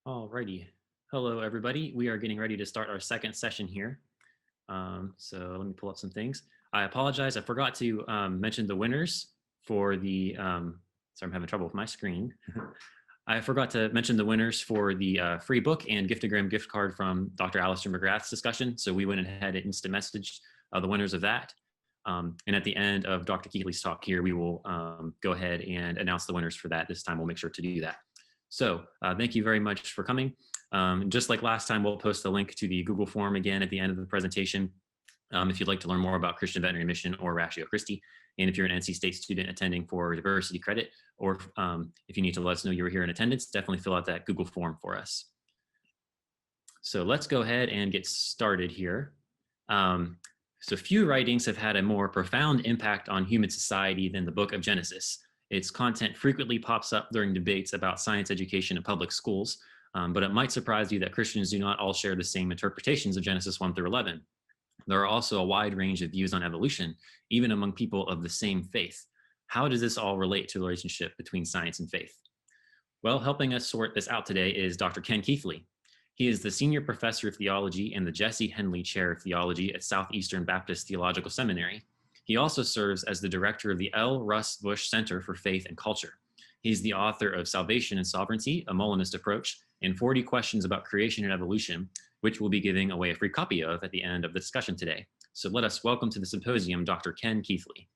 Alrighty. Hello, everybody. We are getting ready to start our second session here. So let me pull up some things. I apologize. I forgot to mention the winners for the. Sorry, I'm having trouble with my screen. I forgot to mention the winners for the free book and Giftogram gift card from Dr. Alistair McGrath's discussion. So we went ahead and instant messaged the winners of that. And at the end of Dr. Keathley's talk here, we will go ahead and announce the winners for that. This time we'll make sure to do that. So thank you very much for coming. Just like last time, we'll post a link to the Google form again at the end of the presentation if you'd like to learn more about Christian Veterinary Mission or Ratio Christi. And if you're an NC State student attending for diversity credit, or if you need to let us know you were here in attendance, definitely fill out that Google form for us. So let's go ahead and get started here. So few writings have had a more profound impact on human society than the book of Genesis. Its content frequently pops up during debates about science education in public schools, but it might surprise you that Christians do not all share the same interpretations of Genesis 1 through 11. There are also a wide range of views on evolution, even among people of the same faith. How does this all relate to the relationship between science and faith? Well, helping us sort this out today is Dr. Ken Keathley. He is the Senior Professor of Theology and the Jesse Henley Chair of Theology at Southeastern Baptist Theological Seminary. He also serves as the director of the L. Russ Bush Center for Faith and Culture. He's the author of Salvation and Sovereignty, a Molinist Approach, and 40 Questions About Creation and Evolution, which we'll be giving away a free copy of at the end of the discussion today. So let us welcome to the symposium, Dr. Ken Keathley.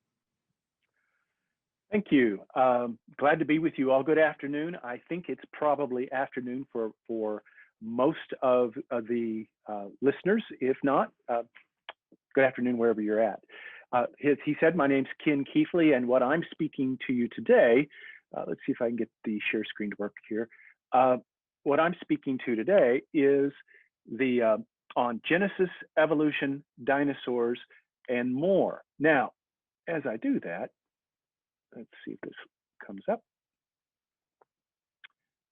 Thank you. Glad to be with you all. Good afternoon. I think it's probably afternoon for most of the listeners. If not, good afternoon wherever you're at. He said, my name's Ken Keathley, and what I'm speaking to you today, let's see if I can get the share screen to work here. What I'm speaking to today is on Genesis, evolution, dinosaurs, and more. Now, as I do that, let's see if this comes up.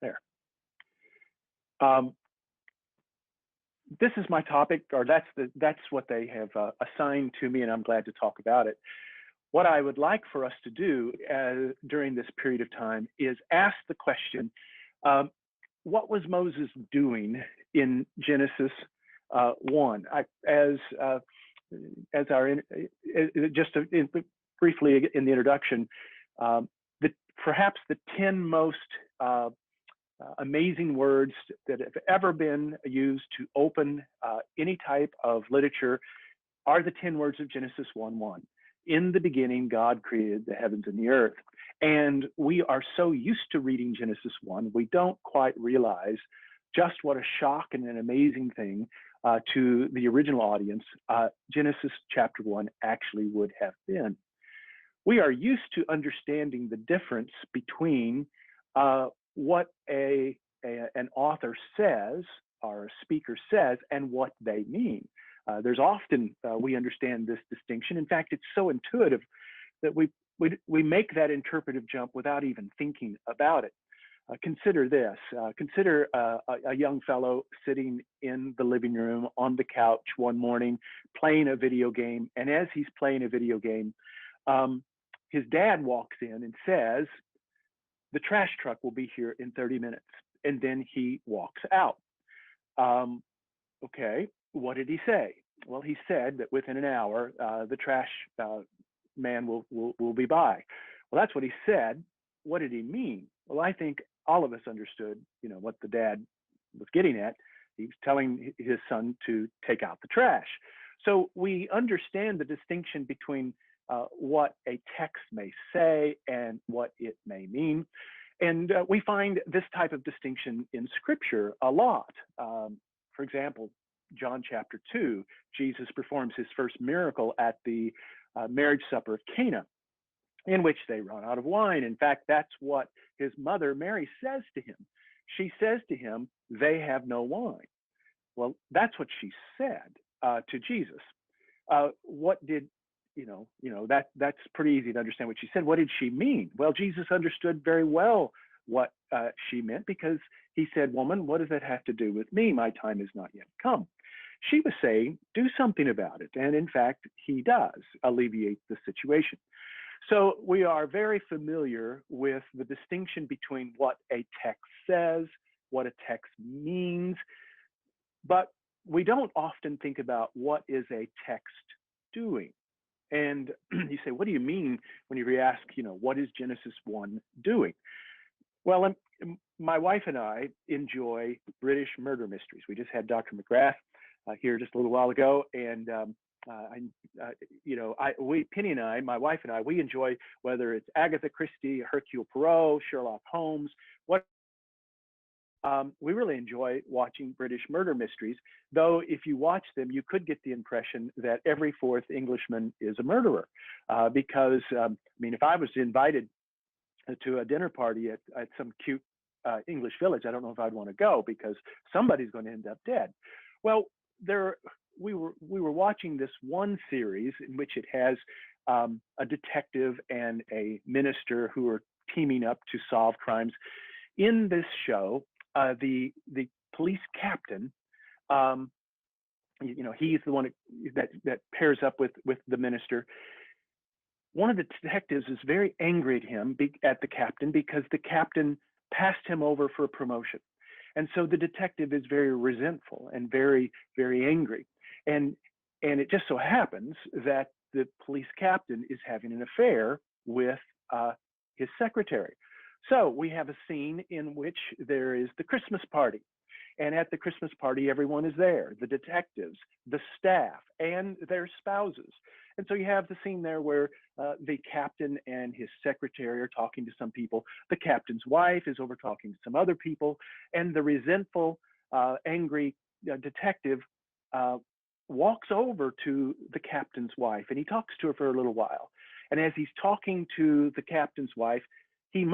There. This is my topic, or that's what they have assigned to me, and I'm glad to talk about it. What I would like for us to do during this period of time is ask the question, what was Moses doing in Genesis 1? Briefly in the introduction, perhaps the 10 most amazing words that have ever been used to open any type of literature are the 10 words of Genesis 1:1. In the beginning, God created the heavens and the earth. And we are so used to reading Genesis 1, we don't quite realize just what a shock and an amazing thing to the original audience Genesis chapter 1 actually would have been. We are used to understanding the difference between what an author says or a speaker says and what they mean. There's often we understand this distinction. In fact, it's so intuitive that we make that interpretive jump without even thinking about it. Consider this. Consider a young fellow sitting in the living room on the couch one morning playing a video game, and as he's playing a video game, his dad walks in and says, "The trash truck will be here in 30 minutes. And then he walks out. Okay, what did he say? Well, he said that within an hour, the trash man will be by. Well, that's what he said. What did he mean? Well, I think all of us understood, what the dad was getting at. He was telling his son to take out the trash. So we understand the distinction between what a text may say and what it may mean. And we find this type of distinction in Scripture a lot. For example, John chapter 2, Jesus performs his first miracle at the marriage supper of Cana, in which they run out of wine. In fact, that's what his mother, Mary, says to him. She says to him, "They have no wine." Well, that's what she said to Jesus. What did that's pretty easy to understand what she said. What did she mean? Well, Jesus understood very well what she meant, because he said, "Woman, what does that have to do with me? My time has not yet come." She was saying, do something about it. And in fact, he does alleviate the situation. So we are very familiar with the distinction between what a text says what a text means, but we don't often think about what is a text doing. And you say, what do you mean when you ask, what is Genesis 1 doing? Well, my wife and I enjoy British murder mysteries. We just had Dr. McGrath here just a little while ago, and Penny and I, my wife and I, we enjoy whether it's Agatha Christie, Hercule Poirot, Sherlock Holmes. We really enjoy watching British murder mysteries, though if you watch them, you could get the impression that every fourth Englishman is a murderer. Because, if I was invited to a dinner party at some cute English village, I don't know if I'd want to go because somebody's going to end up dead. Well, we were watching this one series in which it has a detective and a minister who are teaming up to solve crimes. In this show, the police captain, he's the one that pairs up with the minister. One of the detectives is very angry at the captain because the captain passed him over for a promotion. And so the detective is very resentful and very, very angry. And it just so happens that the police captain is having an affair with his secretary. So we have a scene in which there is the Christmas party. And at the Christmas party, everyone is there, the detectives, the staff, and their spouses. And so you have the scene there where the captain and his secretary are talking to some people. The captain's wife is over talking to some other people. And the resentful, angry detective walks over to the captain's wife, and he talks to her for a little while. And as he's talking to the captain's wife, he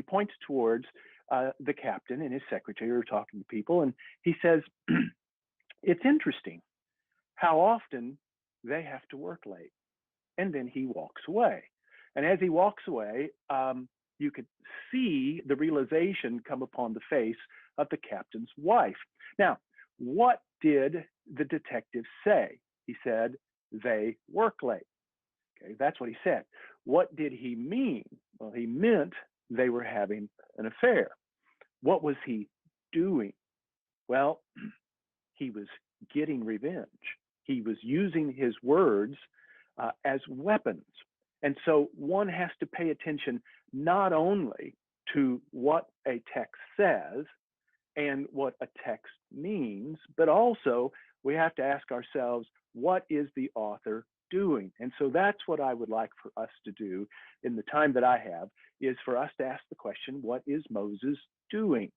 points towards the captain and his secretary are talking to people, and he says, it's interesting how often they have to work late. And then he walks away. And as he walks away, you could see the realization come upon the face of the captain's wife. Now, what did the detective say? He said, they work late. Okay, that's what he said. What did he mean? Well, he meant they were having an affair. What was he doing? Well, he was getting revenge. He was using his words as weapons. And so one has to pay attention not only to what a text says and what a text means, but also we have to ask ourselves, what is the author doing? And so that's what I would like for us to do in the time that I have, is for us to ask the question, what is Moses doing?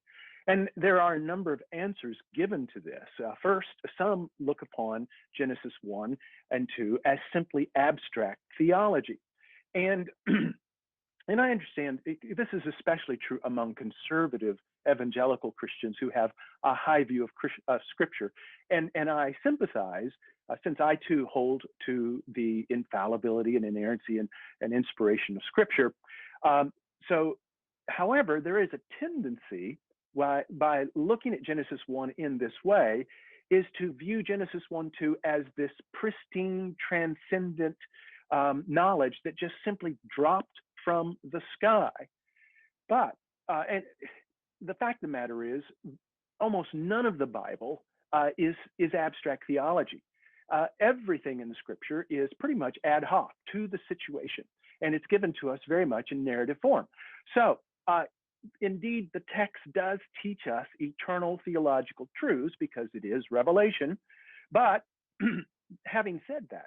And there are a number of answers given to this. First, some look upon Genesis 1 and 2 as simply abstract theology. And and I understand this is especially true among conservative evangelical Christians who have a high view of Scripture. And I sympathize, since I too hold to the infallibility and inerrancy and inspiration of Scripture. However, there is a tendency by looking at Genesis 1 in this way is to view Genesis 1-2 as this pristine, transcendent knowledge that just simply dropped from the sky. But, and the fact of the matter is, almost none of the Bible is abstract theology. Everything in the Scripture is pretty much ad hoc to the situation, and it's given to us very much in narrative form. So, indeed, the text does teach us eternal theological truths because it is revelation. But having said that,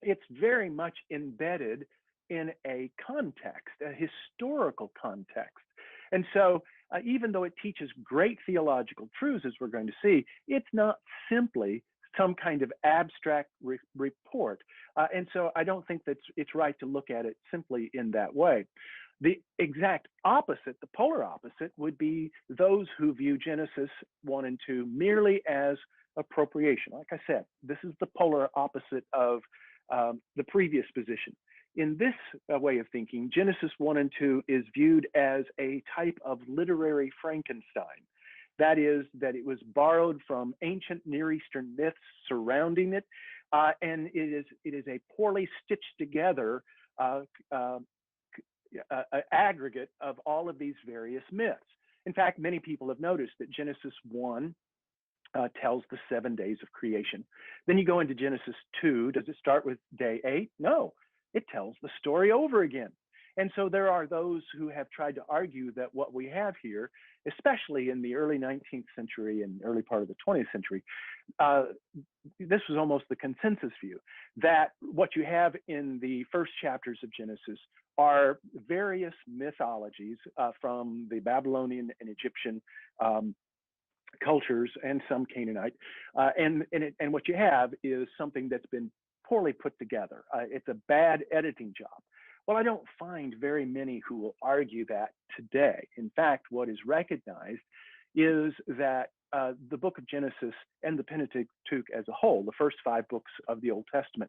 it's very much embedded in a context, a historical context. And so even though it teaches great theological truths, as we're going to see, it's not simply some kind of abstract report. And so I don't think that it's right to look at it simply in that way. The exact opposite, the polar opposite, would be those who view Genesis 1 and 2 merely as appropriation. Like I said, this is the polar opposite of the previous position. In this way of thinking, Genesis 1 and 2 is viewed as a type of literary Frankenstein. That is, that it was borrowed from ancient Near Eastern myths surrounding it, and it is a poorly stitched together aggregate of all of these various myths. In fact, many people have noticed that Genesis 1 tells the 7 days of creation. Then you go into Genesis 2. Does it start with day 8? No, it tells the story over again. And so there are those who have tried to argue that what we have here, especially in the early 19th century and early part of the 20th century, this was almost the consensus view, that what you have in the first chapters of Genesis are various mythologies from the Babylonian and Egyptian cultures and some Canaanite. And what you have is something that's been poorly put together. It's a bad editing job. Well, I don't find very many who will argue that today. In fact, what is recognized is that the book of Genesis and the Pentateuch as a whole, the first 5 books of the Old Testament,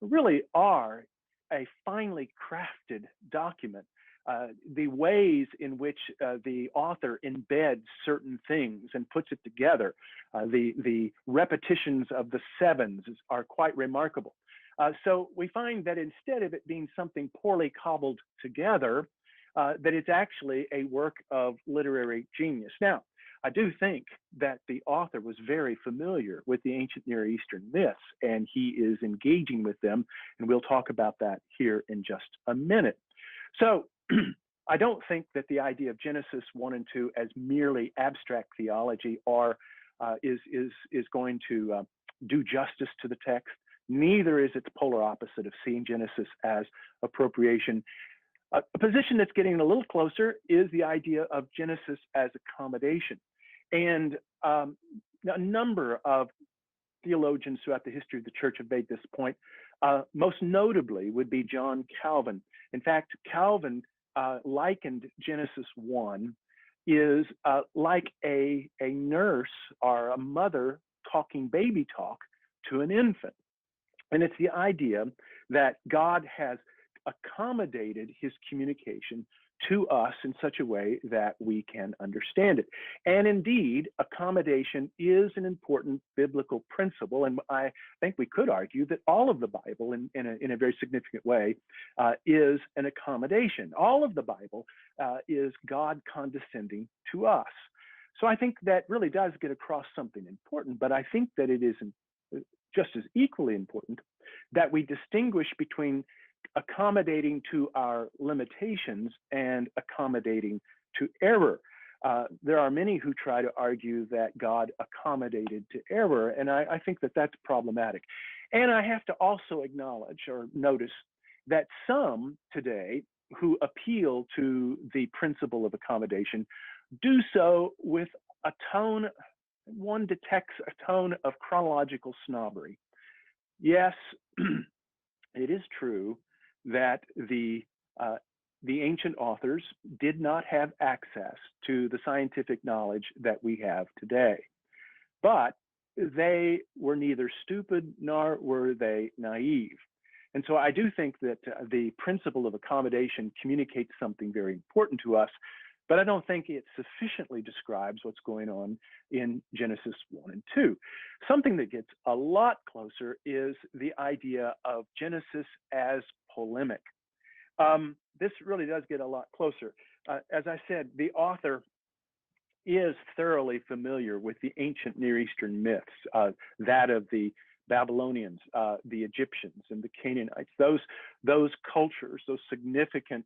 really are a finely crafted document. The ways in which the author embeds certain things and puts it together, the repetitions of the sevens are quite remarkable. So we find that instead of it being something poorly cobbled together, that it's actually a work of literary genius. Now, I do think that the author was very familiar with the ancient Near Eastern myths, and he is engaging with them, and we'll talk about that here in just a minute. So I don't think that the idea of Genesis 1 and 2 as merely abstract theology or is going to do justice to the text. Neither is its polar opposite of seeing Genesis as appropriation. A position that's getting a little closer is the idea of Genesis as accommodation. And a number of theologians throughout the history of the church have made this point. Most notably would be John Calvin. In fact, Calvin likened Genesis 1 is like a nurse or a mother talking baby talk to an infant. And it's the idea that God has accommodated his communication to us in such a way that we can understand it. And indeed, accommodation is an important biblical principle. And I think we could argue that all of the Bible, in a very significant way, is an accommodation. All of the Bible is God condescending to us. So I think that really does get across something important, but I think that it is just as equally important that we distinguish between accommodating to our limitations and accommodating to error. There are many who try to argue that God accommodated to error, and I think that that's problematic. And I have to also acknowledge or notice that some today who appeal to the principle of accommodation do so with a tone, one detects a tone of chronological snobbery. Yes, it is true that the ancient authors did not have access to the scientific knowledge that we have today, but they were neither stupid nor were they naive. And so I do think that the principle of accommodation communicates something very important to us, but I don't think it sufficiently describes what's going on in Genesis 1 and 2. Something that gets a lot closer is the idea of Genesis as polemic. This really does get a lot closer. As I said, the author is thoroughly familiar with the ancient Near Eastern myths, that of the Babylonians, the Egyptians, and the Canaanites. Those cultures, those significant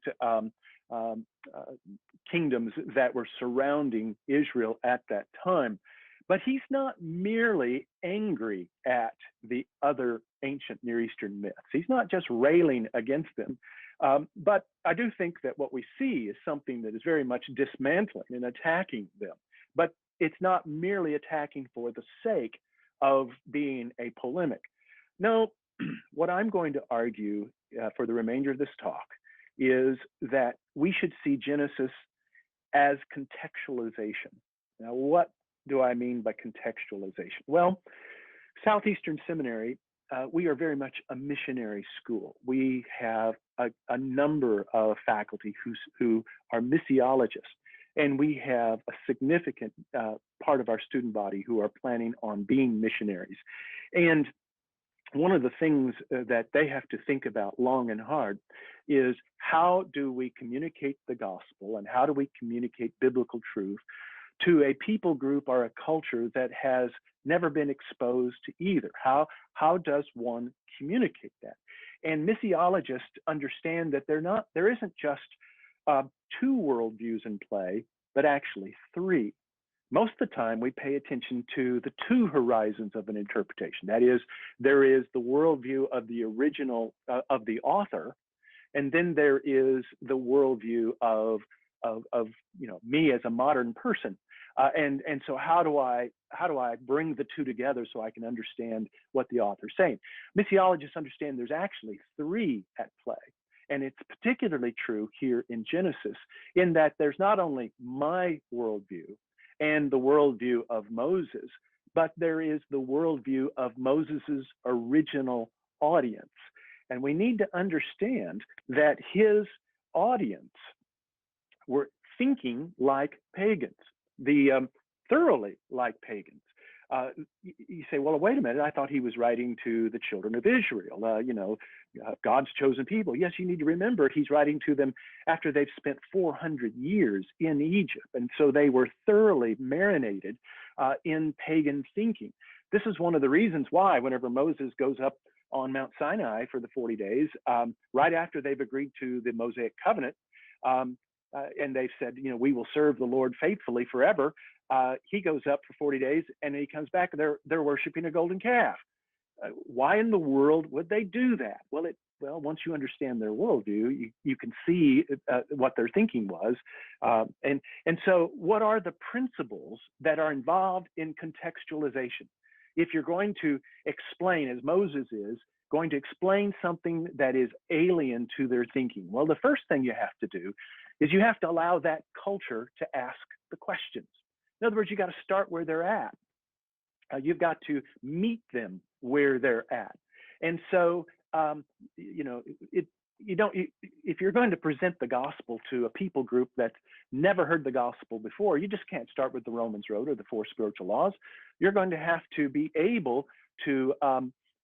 kingdoms that were surrounding Israel at that time. But he's not merely angry at the other ancient Near Eastern myths. He's not just railing against them. But I do think that what we see is something that is very much dismantling and attacking them. But it's not merely attacking for the sake of being a polemic. No, what I'm going to argue for the remainder of this talk is that we should see Genesis as contextualization. Now, what do I mean by contextualization? Well, Southeastern Seminary, we are very much a missionary school. We have a number of faculty who are missiologists, and we have a significant part of our student body who are planning on being missionaries. And one of the things that they have to think about long and hard is how do we communicate the gospel and how do we communicate biblical truth to a people group or a culture that has never been exposed to either? How does one communicate that? And missiologists understand that there isn't just two worldviews in play, but actually three. Most of the time, we pay attention to the two horizons of an interpretation. That is, there is the worldview of the original, of the author, and then there is the worldview of me as a modern person. And so how do I bring the two together so I can understand what the author's saying? Missiologists understand there's actually three at play. And it's particularly true here in Genesis, in that there's not only my worldview and the worldview of Moses, but there is the worldview of Moses's original audience. And we need to understand that his audience were thinking like pagans, thoroughly like pagans. You say, well, wait a minute, I thought he was writing to the children of Israel, God's chosen people. Yes, you need to remember he's writing to them after they've spent 400 years in Egypt. And so they were thoroughly marinated in pagan thinking. This is one of the reasons why whenever Moses goes up on Mount Sinai for the 40 days, right after they've agreed to the Mosaic covenant, and they've said, we will serve the Lord faithfully forever. He goes up for 40 days and he comes back and they're worshiping a golden calf. Why in the world would they do that? Well, once you understand their worldview, you can see what their thinking was. And so what are the principles that are involved in contextualization? If you're going to explain, as Moses is, going to explain something that is alien to their thinking, well, the first thing you have to do is you have to allow that culture to ask the questions. In other words, you got to start where they're at. You've got to meet them where they're at. And so, if you're going to present the gospel to a people group that's never heard the gospel before, you just can't start with the Romans Road or the 4 spiritual laws. You're going to have to be able to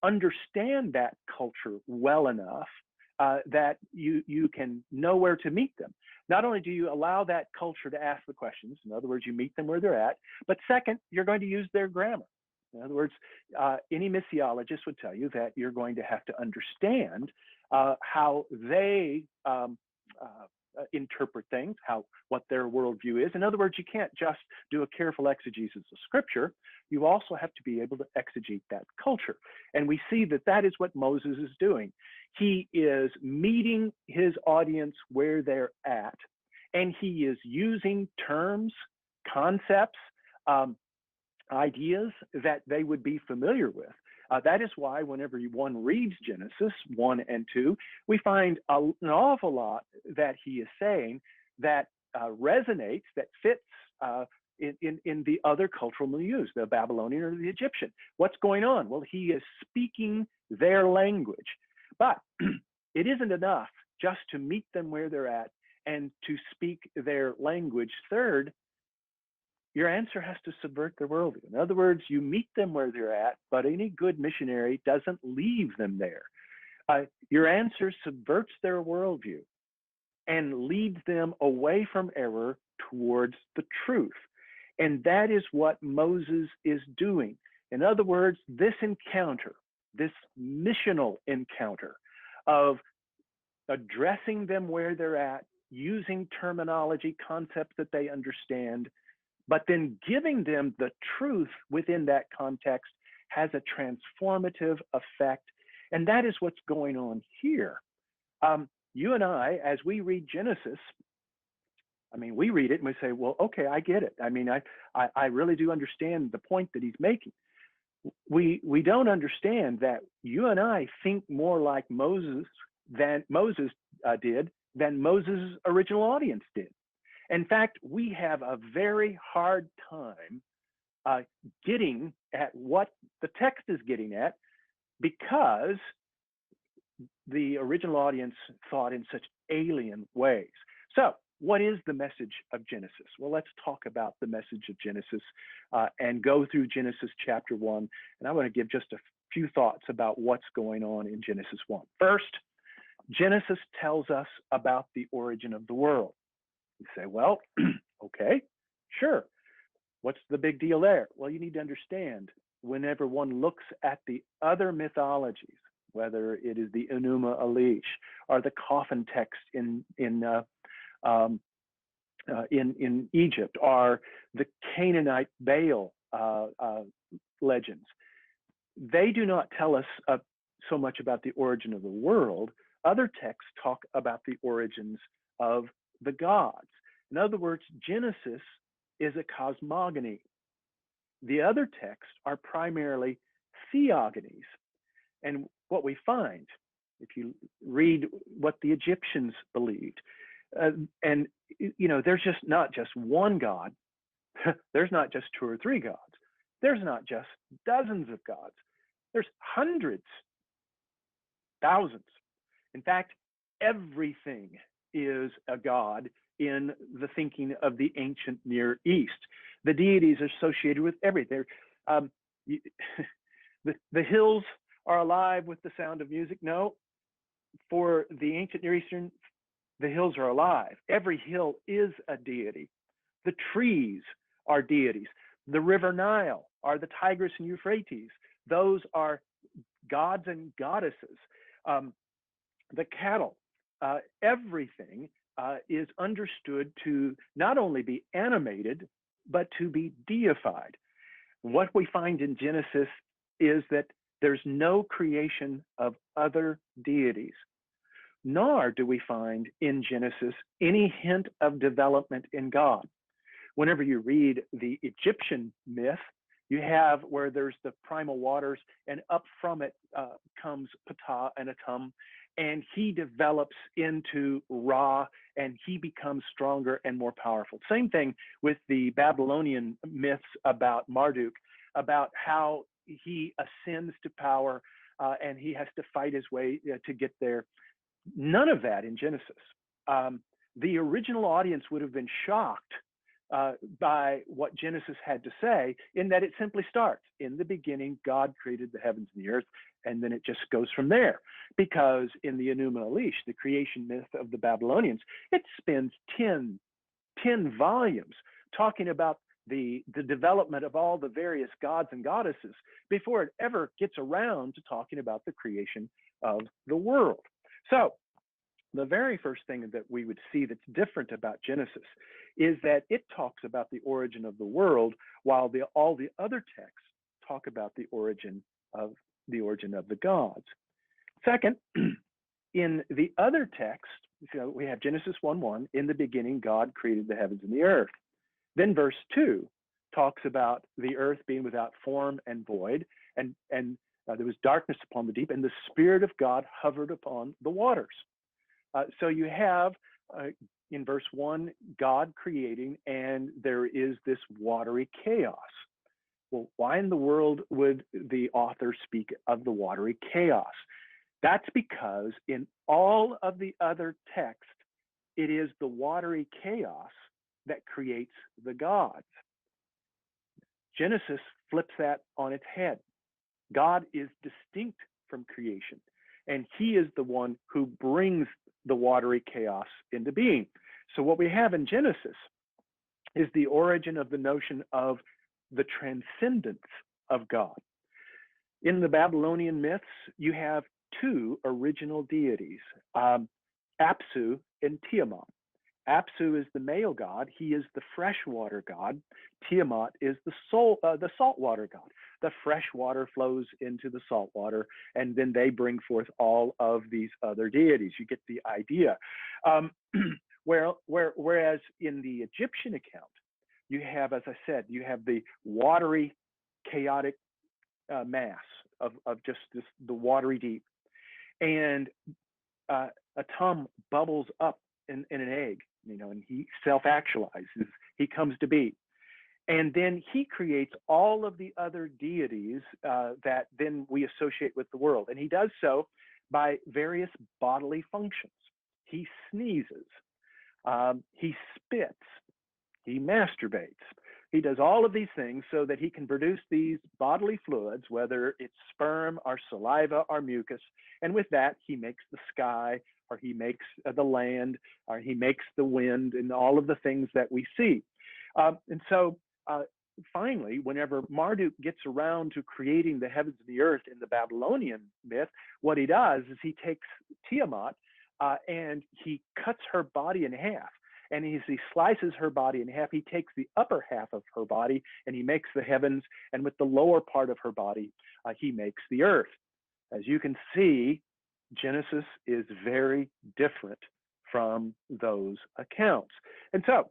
understand that culture well enough that you can know where to meet them. Not only do you allow that culture to ask the questions, in other words, you meet them where they're at, but second, you're going to use their grammar. In other words, any missiologist would tell you that you're going to have to understand how they interpret things, what their worldview is. In other words, you can't just do a careful exegesis of scripture. You also have to be able to exegete that culture. And we see that is what Moses is doing. He is meeting his audience where they're at, and he is using terms, concepts, ideas that they would be familiar with. That is why whenever one reads Genesis 1 and 2, we find an awful lot that he is saying that resonates, that fits in the other cultural milieux, the Babylonian or the Egyptian. What's going on? Well, he is speaking their language. But it isn't enough just to meet them where they're at and to speak their language. Third, your answer has to subvert their worldview. In other words, you meet them where they're at, but any good missionary doesn't leave them there. Your answer subverts their worldview and leads them away from error towards the truth. And that is what Moses is doing. In other words, this encounter, this missional encounter of addressing them where they're at, using terminology, concepts that they understand, but then giving them the truth within that context has a transformative effect. And that is what's going on here. You and I, as we read Genesis, we read it and we say, well, okay, I get it. I really do understand the point that he's making. We don't understand that you and I think more like Moses did than Moses' original audience did. In fact, we have a very hard time getting at what the text is getting at because the original audience thought in such alien ways. So, what is the message of Genesis? Well, let's talk about the message of Genesis and go through Genesis chapter 1. And I want to give just a few thoughts about what's going on in Genesis 1. First, Genesis tells us about the origin of the world. You say, well, okay, sure. What's the big deal there? Well, you need to understand whenever one looks at the other mythologies, whether it is the Enuma Elish or the coffin text in Egypt, or the Canaanite Baal legends, they do not tell us so much about the origin of the world. Other texts talk about the origins of the gods. In other words, Genesis is a cosmogony. The other texts are primarily theogonies. And what we find, if you read what the Egyptians believed, and there's just not just one God, there's not just two or three gods, there's not just dozens of gods, there's hundreds, thousands. In fact, everything is a god in the thinking of the ancient Near East. The deities are associated with everything. The hills are alive with the sound of music. No, for the ancient Near Eastern, the hills are alive. Every hill is a deity. The trees are deities. The river Nile are the Tigris and Euphrates. Those are gods and goddesses. The cattle, everything is understood to not only be animated, but to be deified. What we find in Genesis is that there's no creation of other deities, nor do we find in Genesis any hint of development in God. Whenever you read the Egyptian myth, you have where there's the primal waters, and up from it comes Ptah and Atum, and he develops into Ra, and he becomes stronger and more powerful. Same thing with the Babylonian myths about Marduk, about how he ascends to power and he has to fight his way to get there. None of that in Genesis. The original audience would have been shocked by what Genesis had to say, in that it simply starts, in the beginning, God created the heavens and the earth, and then it just goes from there. Because in the Enuma Elish, the creation myth of the Babylonians, it spends 10 volumes talking about the development of all the various gods and goddesses before it ever gets around to talking about the creation of the world. So the very first thing that we would see that's different about Genesis is that it talks about the origin of the world, while all the other texts talk about the origin of the gods. Second, in the other text, we have Genesis 1:1, in the beginning God created the heavens and the earth. Then verse 2 talks about the earth being without form and void, and there was darkness upon the deep, and the Spirit of God hovered upon the waters. So you have, in verse 1, God creating, and there is this watery chaos. Well, why in the world would the author speak of the watery chaos? That's because in all of the other texts, it is the watery chaos that creates the gods. Genesis flips that on its head. God is distinct from creation, and he is the one who brings the watery chaos into being. So what we have in Genesis is the origin of the notion of the transcendence of God. In the Babylonian myths, you have two original deities, Apsu and Tiamat. Apsu is the male god. He is the freshwater god. Tiamat is the saltwater god. The fresh water flows into the salt water, and then they bring forth all of these other deities. You get the idea. Whereas in the Egyptian account, you have, as I said, you have the watery, chaotic mass of just the watery deep. And Atum bubbles up in an egg, and he self-actualizes. He comes to be. And then he creates all of the other deities that then we associate with the world. And he does so by various bodily functions. He sneezes, he spits, he masturbates, He does all of these things so that he can produce these bodily fluids, whether it's sperm or saliva or mucus. And with that, he makes the sky, or he makes the land, or he makes the wind, and all of the things that we see. And so finally, whenever Marduk gets around to creating the heavens and the earth in the Babylonian myth, what he does is he takes Tiamat and he cuts her body in half. And as he slices her body in half, he takes the upper half of her body and he makes the heavens, and with the lower part of her body, he makes the earth. As you can see, Genesis is very different from those accounts. And so,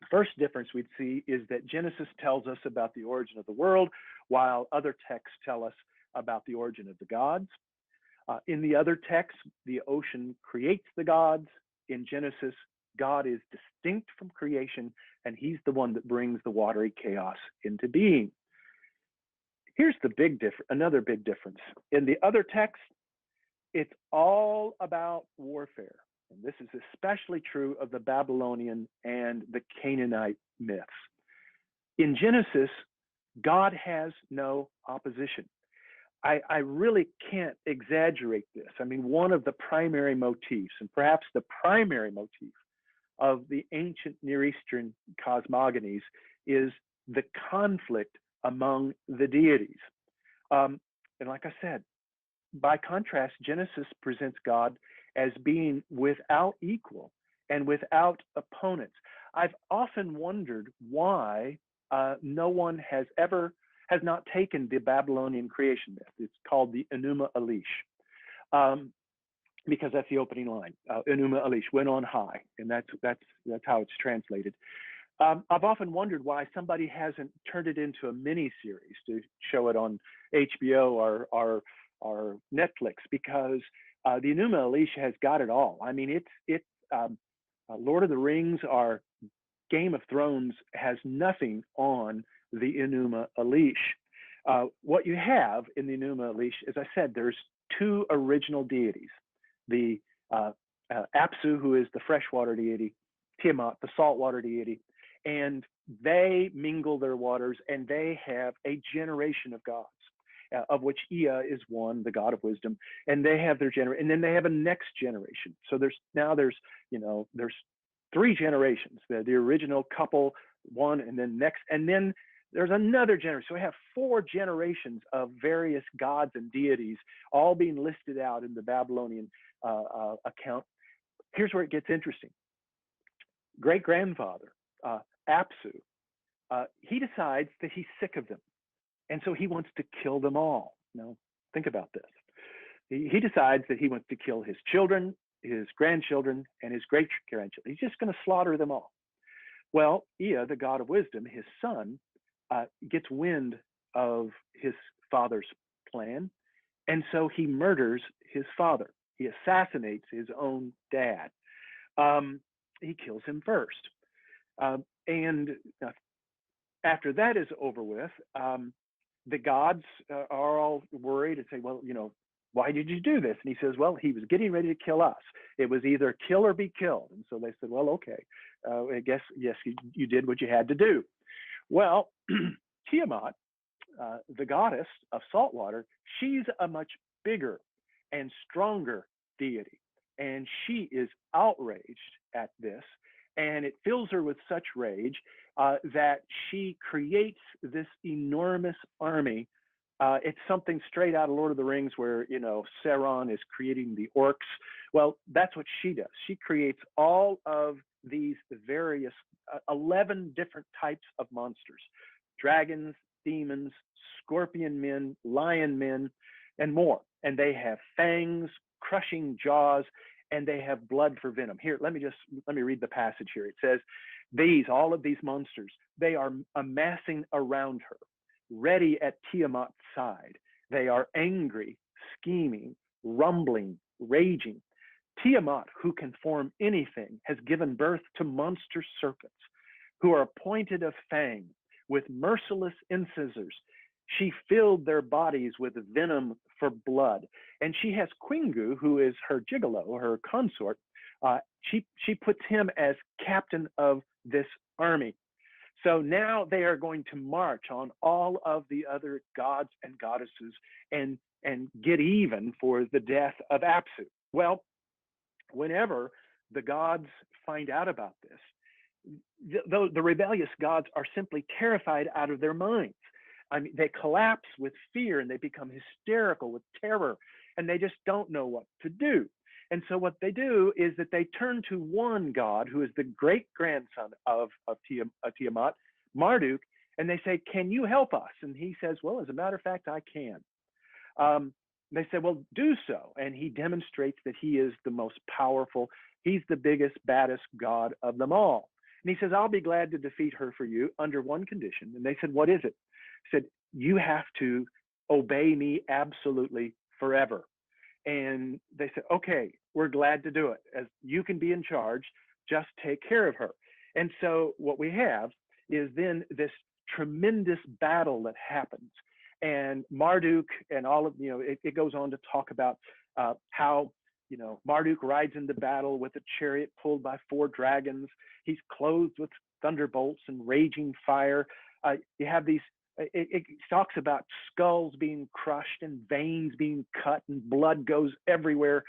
first difference we'd see is that Genesis tells us about the origin of the world, while other texts tell us about the origin of the gods. In the other texts, the ocean creates the gods. In Genesis, God is distinct from creation, and he's the one that brings the watery chaos into being. Here's the another big difference. In the other texts, it's all about warfare. And this is especially true of the Babylonian and the Canaanite myths. In Genesis, God has no opposition. I really can't exaggerate this. I mean, one of the primary motifs, and perhaps the primary motif of the ancient Near Eastern cosmogonies, is the conflict among the deities. And like I said, by contrast, Genesis presents God as being without equal and without opponents. I've often wondered why no one has not taken the Babylonian creation myth. It's called the Enuma Elish, because that's the opening line. Enuma Elish, went on high, and that's how it's translated. I've often wondered why somebody hasn't turned it into a mini series to show it on HBO or Netflix, because the Enuma Elish has got it all. I mean, it's Lord of the Rings or Game of Thrones has nothing on the Enuma Elish. What you have in the Enuma Elish, as I said, there's two original deities: the Apsu, who is the freshwater deity, Tiamat, the saltwater deity, and they mingle their waters, and they have a generation of gods, of which Ea is one, the god of wisdom, and they have their generation, and then they have a next generation. So there's three generations: the original couple, one, and then next, and then there's another generation. So we have four generations of various gods and deities, all being listed out in the Babylonian account. Here's where it gets interesting. Great-grandfather, Apsu, he decides that he's sick of them. And so he wants to kill them all. Now, think about this. He decides that he wants to kill his children, his grandchildren, and his great-grandchildren. He's just going to slaughter them all. Well, Ea, the god of wisdom, his son, gets wind of his father's plan, and so he murders his father. He assassinates his own dad. He kills him first. And after that is over with, the gods are all worried and say, well, why did you do this? And he says, well, he was getting ready to kill us. It was either kill or be killed. And so they said, well, okay, I guess, yes, you did what you had to do. Well, Tiamat, the goddess of saltwater, she's a much bigger and stronger deity. And she is outraged at this, and it fills her with such rage that she creates this enormous army. It's something straight out of Lord of the Rings, where Sauron is creating the orcs. Well, that's what she does. She creates all of these various 11 different types of monsters: dragons, demons, scorpion men, lion men, and more. And they have fangs, crushing jaws, and they have blood for venom. Here, let me read the passage here. It says, all of these monsters, they are amassing around her, ready at Tiamat's side. They are angry, scheming, rumbling, raging. Tiamat, who can form anything, has given birth to monster serpents, who are pointed of fang, with merciless incisors. She filled their bodies with venom for blood. And she has Quingu, who is her gigolo, her consort. She puts him as captain of this army. So now they are going to march on all of the other gods and goddesses and get even for the death of Apsu. Well, whenever the gods find out about this, the rebellious gods are simply terrified out of their minds. I mean, they collapse with fear and they become hysterical with terror, and they just don't know what to do. And so what they do is that they turn to one god who is the great grandson of Tiamat, Marduk, and they say, "Can you help us?" And he says, "Well, as a matter of fact, I can." They said, "Well, do so." And he demonstrates that he is the most powerful. He's the biggest, baddest god of them all. And he says, "I'll be glad to defeat her for you under one condition." And they said, "What is it?" He said, "You have to obey me absolutely forever." And they said, "Okay, we're glad to do it. As you can be in charge, just take care of her." And so what we have is then this tremendous battle that happens. And Marduk and all of, it goes on to talk about how, Marduk rides into battle with a chariot pulled by 4 dragons. He's clothed with thunderbolts and raging fire. You have these, it talks about skulls being crushed and veins being cut and blood goes everywhere.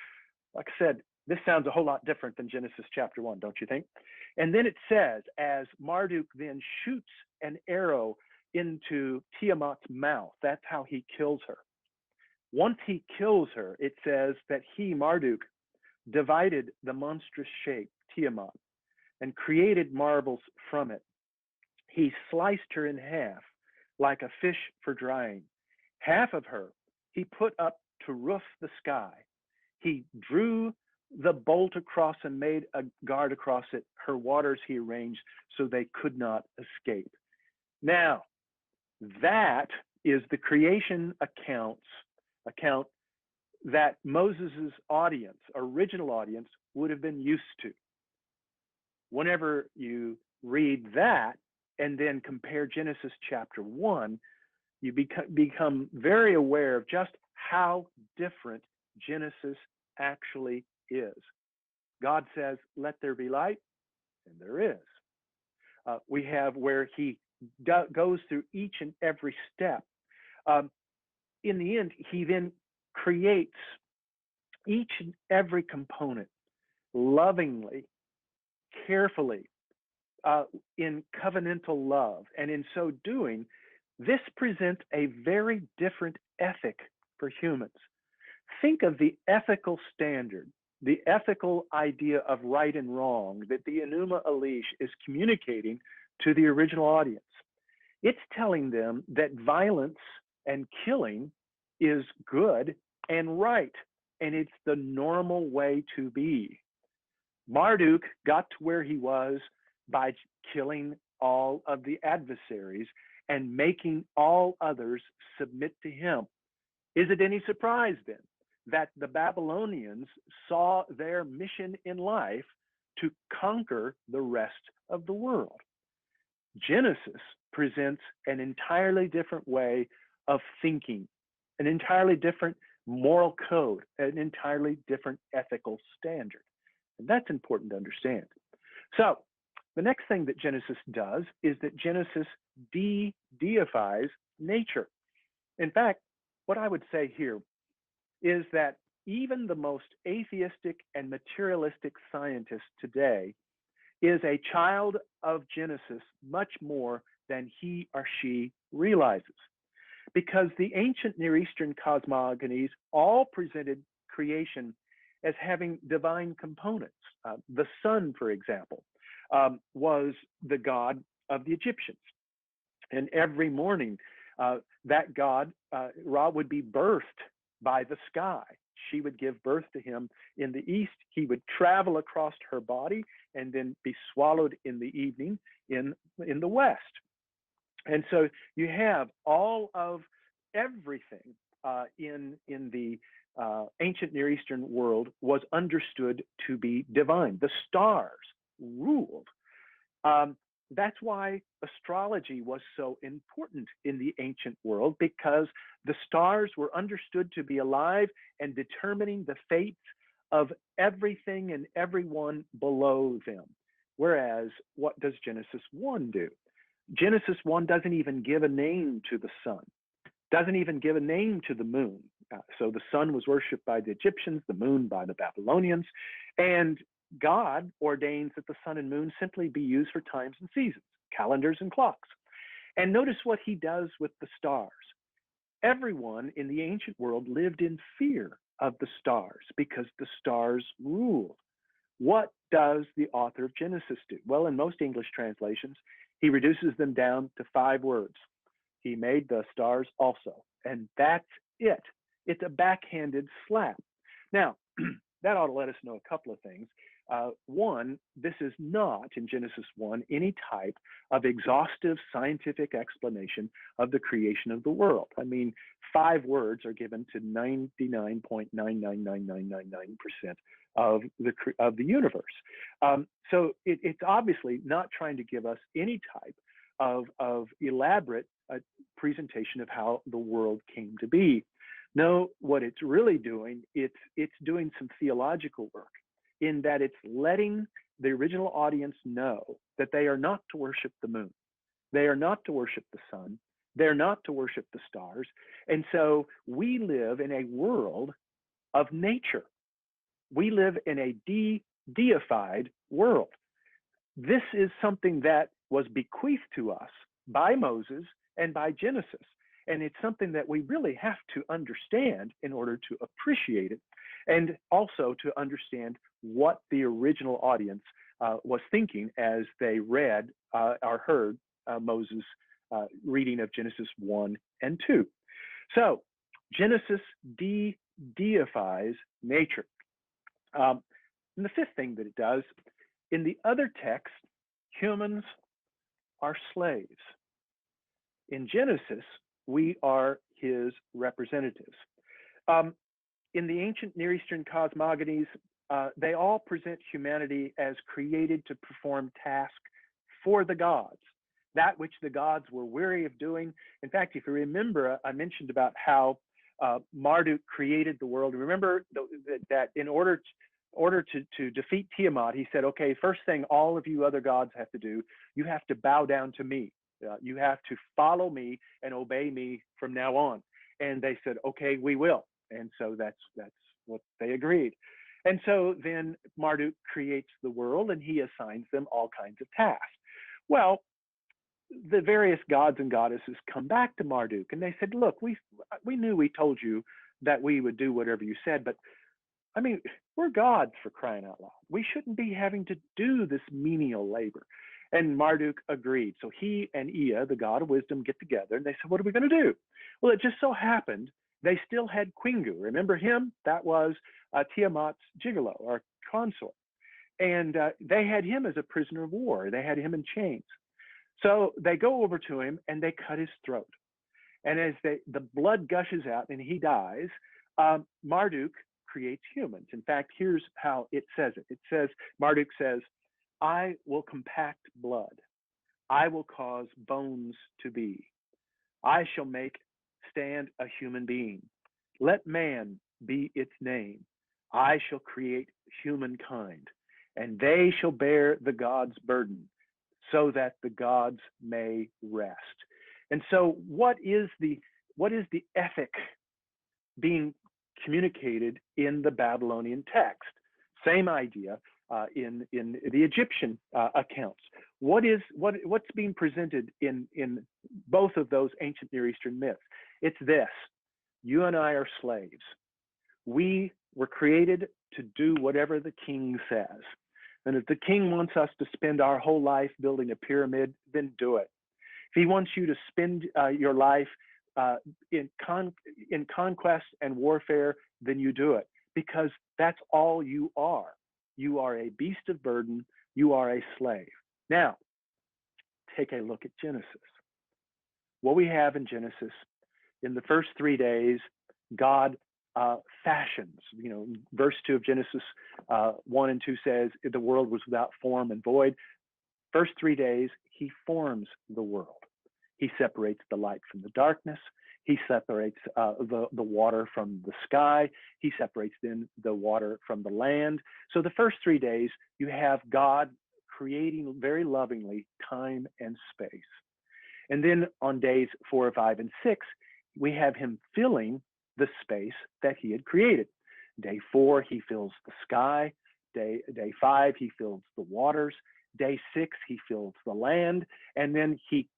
Like I said, this sounds a whole lot different than Genesis chapter 1, don't you think? And then it says, as Marduk then shoots an arrow into Tiamat's mouth, that's how he kills her. Once he kills her, it says that he, Marduk, divided the monstrous shape, Tiamat, and created marbles from it. He sliced her in half like a fish for drying. Half of her he put up to roof the sky. He drew the bolt across and made a guard across it. Her waters he arranged so they could not escape. Now, that is the creation account that Moses's audience, original audience, would have been used to. Whenever you read that and then compare Genesis chapter 1, you become very aware of just how different Genesis actually is. God says, "Let there be light," and there is. We have where he goes through each and every step. In the end, he then creates each and every component lovingly, carefully, in covenantal love. And in so doing, this presents a very different ethic for humans. Think of the ethical standard, the ethical idea of right and wrong that the Enuma Elish is communicating to the original audience. It's telling them that violence and killing is good and right, and it's the normal way to be. Marduk got to where he was by killing all of the adversaries and making all others submit to him. Is it any surprise then that the Babylonians saw their mission in life to conquer the rest of the world? Genesis presents an entirely different way of thinking, an entirely different moral code, an entirely different ethical standard. And that's important to understand. So the next thing that Genesis does is that Genesis de-deifies nature. In fact, what I would say here is that even the most atheistic and materialistic scientist today is a child of Genesis much more than he or she realizes. Because the ancient Near Eastern cosmogonies all presented creation as having divine components. The sun, for example, was the god of the Egyptians. And every morning, that god, Ra, would be birthed by the sky. She would give birth to him in the east. He would travel across her body and then be swallowed in the evening in the west. And so you have all of everything in the ancient Near Eastern world was understood to be divine. The stars ruled. That's why astrology was so important in the ancient world, because the stars were understood to be alive and determining the fates of everything and everyone below them. Whereas, what does Genesis 1 do? Genesis 1 doesn't even give a name to the sun, doesn't even give a name to the moon. So the sun was worshipped by the Egyptians, the moon by the Babylonians, and God ordains that the sun and moon simply be used for times and seasons, calendars and clocks. And notice what he does with the stars. Everyone in the ancient world lived in fear of the stars because the stars ruled. What does the author of Genesis do? Well, in most English translations, he reduces them down to 5 words. He made the stars also, and that's it. It's a backhanded slap. Now, that ought to let us know a couple of things. One, this is not, in Genesis 1, any type of exhaustive scientific explanation of the creation of the world. I mean, 5 words are given to 99.99999% of the universe. So it's obviously not trying to give us any type of elaborate presentation of how the world came to be. No, what it's really doing, it's doing some theological work in that it's letting the original audience know that they are not to worship the moon. They are not to worship the sun. They're not to worship the stars. And so we live in a world of nature. We live in a deified world. This is something that was bequeathed to us by Moses and by Genesis. And it's something that we really have to understand in order to appreciate it, and also to understand what the original audience was thinking as they read or heard Moses' reading of Genesis 1 and 2. So Genesis deifies nature. And the fifth thing that it does, in the other text, humans are slaves. In Genesis, we are his representatives. In the ancient Near Eastern cosmogonies, they all present humanity as created to perform tasks for the gods, that which the gods were weary of doing. In fact, if you remember, I mentioned about how Marduk created the world. Remember that in order to defeat Tiamat, he said, okay, first thing all of you other gods have to do, you have to bow down to me. You have to follow me and obey me from now on. And they said, okay, we will. And so that's what they agreed. And so then Marduk creates the world and he assigns them all kinds of tasks. Well, the various gods and goddesses come back to Marduk and they said, look, we knew we told you that we would do whatever you said, but I mean, we're gods, for crying out loud. We shouldn't be having to do this menial labor. And Marduk agreed. So he and Ea, the god of wisdom, get together and they said, what are we going to do? Well, it just so happened they still had Quingu. Remember him? That was Tiamat's gigolo or consort. And they had him as a prisoner of war. They had him in chains. So they go over to him and they cut his throat. And as the blood gushes out and he dies, Marduk creates humans. In fact, here's how it says it. It says, Marduk says, I will compact blood. I will cause bones to be. I shall make stand a human being. Let man be its name. I shall create humankind, and they shall bear the gods' burden, so that the gods may rest. And so what is the ethic being communicated in the Babylonian text? Same idea in the Egyptian accounts. What's being presented in both of those ancient Near Eastern myths? It's this: you and I are slaves. We were created to do whatever the king says. And if the king wants us to spend our whole life building a pyramid, then do it. If he wants you to spend your life in conquest and warfare, then you do it, because that's all you are. You are a beast of burden. You are a slave. Now, take a look at Genesis. What we have in Genesis, in the first 3 days, God fashions. Verse 2 of Genesis 1 and 2 says, the world was without form and void. First 3 days, he forms the world. He separates the light from the darkness. He separates the water from the sky. He separates then the water from the land. So the first 3 days, you have God creating very lovingly time and space. And then on days 4, 5, and 6, we have him filling the space that he had created. Day 4, he fills the sky. Day 5, he fills the waters. Day 6, he fills the land. And then he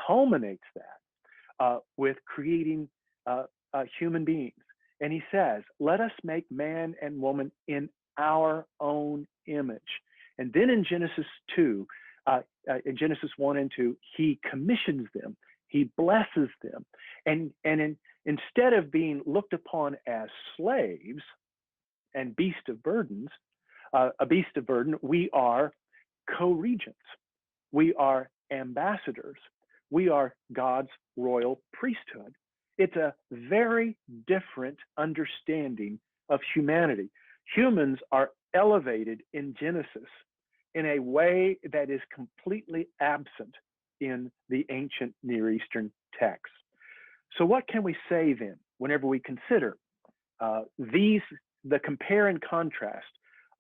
culminates that with creating human beings. And he says, let us make man and woman in our own image. And then in Genesis 2, in Genesis 1 and 2, he commissions them, he blesses them. And instead of being looked upon as slaves and beast of burdens, a beast of burden, we are co-regents. We are ambassadors. We are God's royal priesthood. It's a very different understanding of humanity. Humans are elevated in Genesis in a way that is completely absent in the ancient Near Eastern texts. So what can we say then whenever we consider the compare and contrast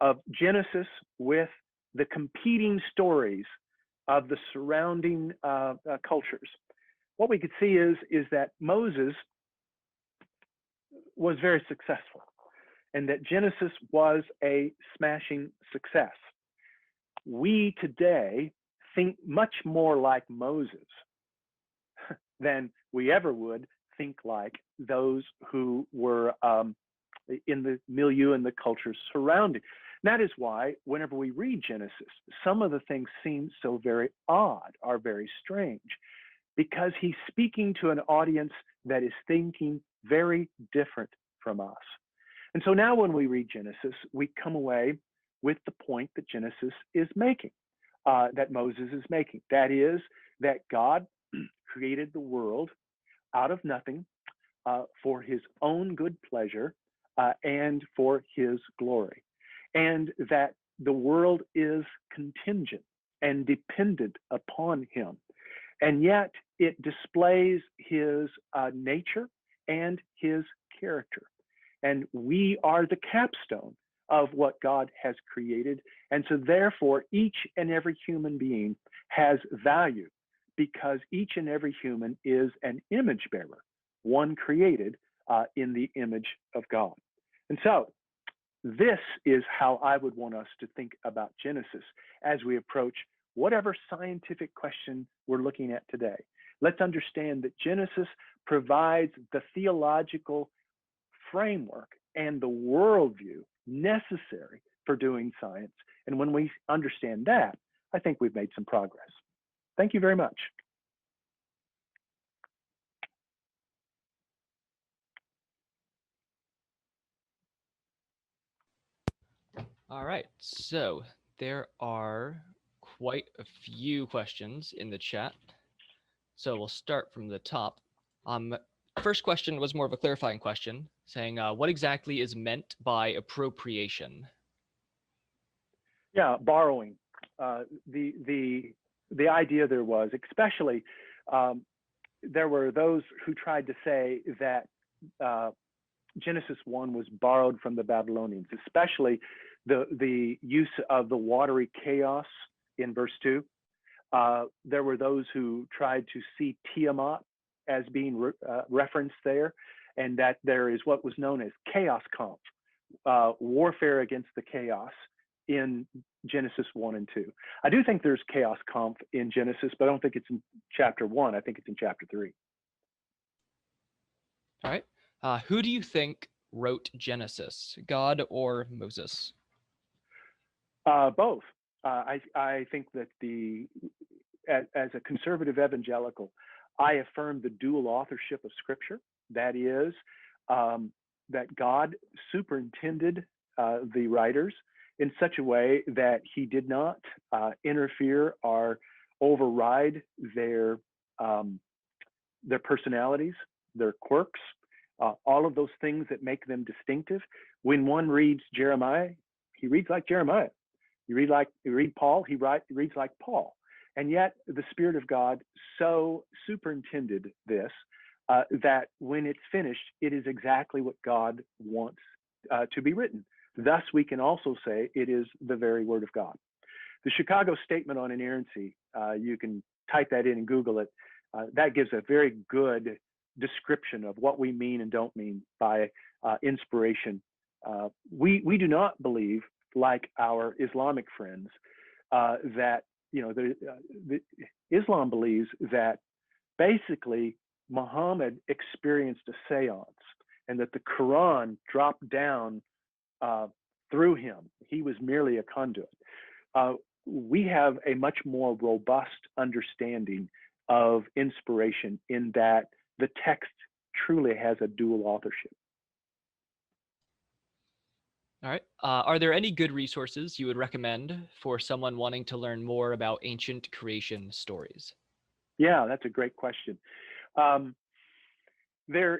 of Genesis with the competing stories of the surrounding cultures? What we could see is that Moses was very successful and that Genesis was a smashing success. We today think much more like Moses than we ever would think like those who were in the milieu and the cultures surrounding. That is why whenever we read Genesis, some of the things seem so very odd, are very strange, because he's speaking to an audience that is thinking very different from us. And so now when we read Genesis, we come away with the point that Genesis is making, that Moses is making. That is, that God created the world out of nothing for his own good pleasure and for his glory. And that the world is contingent and dependent upon him. And yet it displays his nature and his character. And we are the capstone of what God has created. And so therefore, each and every human being has value because each and every human is an image bearer, one created in the image of God. And so this is how I would want us to think about Genesis as we approach whatever scientific question we're looking at today. Let's understand that Genesis provides the theological framework and the worldview necessary for doing science. And when we understand that, I think we've made some progress. Thank you very much. All right, so there are quite a few questions in the chat. So we'll start from the top. First question was more of a clarifying question, saying what exactly is meant by appropriation? Yeah, borrowing. The idea there was, especially, there were those who tried to say that Genesis 1 was borrowed from the Babylonians, especially the use of the watery chaos in verse 2. There were those who tried to see Tiamat as being referenced there, and that there is what was known as chaos conf, warfare against the chaos in Genesis 1 and 2. I do think there's chaos conf in Genesis, but I don't think it's in chapter 1. I think it's in chapter 3. All right. Who do you think wrote Genesis, God or Moses? Both. I think that as a conservative evangelical, I affirm the dual authorship of Scripture. That is, that God superintended the writers in such a way that he did not interfere or override their personalities, their quirks, all of those things that make them distinctive. When one reads Jeremiah, he reads like Jeremiah. You read Paul, he reads like Paul. And yet the Spirit of God so superintended this that when it's finished, it is exactly what God wants to be written. Thus, we can also say it is the very Word of God. The Chicago Statement on Inerrancy, you can type that in and Google it. That gives a very good description of what we mean and don't mean by inspiration. We do not believe, like our Islamic friends, that Islam believes that basically Muhammad experienced a seance and that the Quran dropped down through him. He was merely a conduit. We have a much more robust understanding of inspiration in that the text truly has a dual authorship. All right. Are there any good resources you would recommend for someone wanting to learn more about ancient creation stories? Yeah, that's a great question. There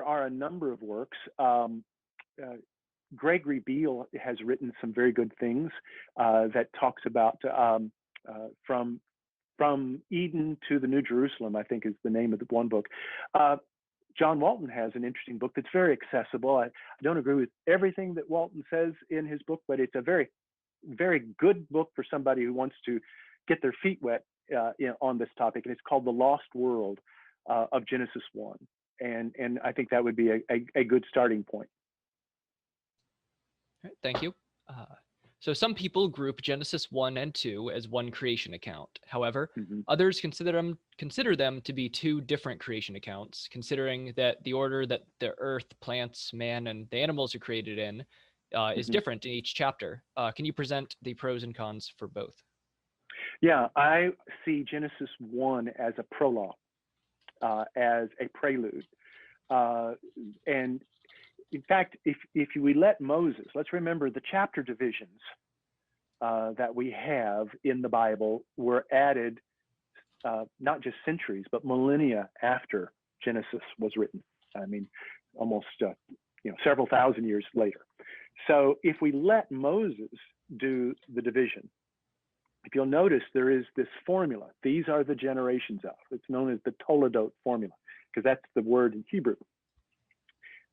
are a number of works. Gregory Beale has written some very good things that talks about from Eden to the New Jerusalem, I think is the name of the one book. John Walton has an interesting book that's very accessible. I don't agree with everything that Walton says in his book, but it's a very, very good book for somebody who wants to get their feet wet on this topic. And it's called The Lost World of Genesis 1. And I think that would be a good starting point. All right, thank you. So some people group Genesis 1 and 2 as one creation account. However, others consider them to be two different creation accounts, considering that the order that the earth, plants, man, and the animals are created in is different in each chapter. Can you present the pros and cons for both? Yeah, I see Genesis 1 as a prologue, as a prelude. And in fact, if we let Moses, let's remember the chapter divisions that we have in the Bible were added not just centuries, but millennia after Genesis was written. I mean, almost several thousand years later. So if we let Moses do the division, if you'll notice, there is this formula. These are the generations of. It's known as the Toledot formula, because that's the word in Hebrew.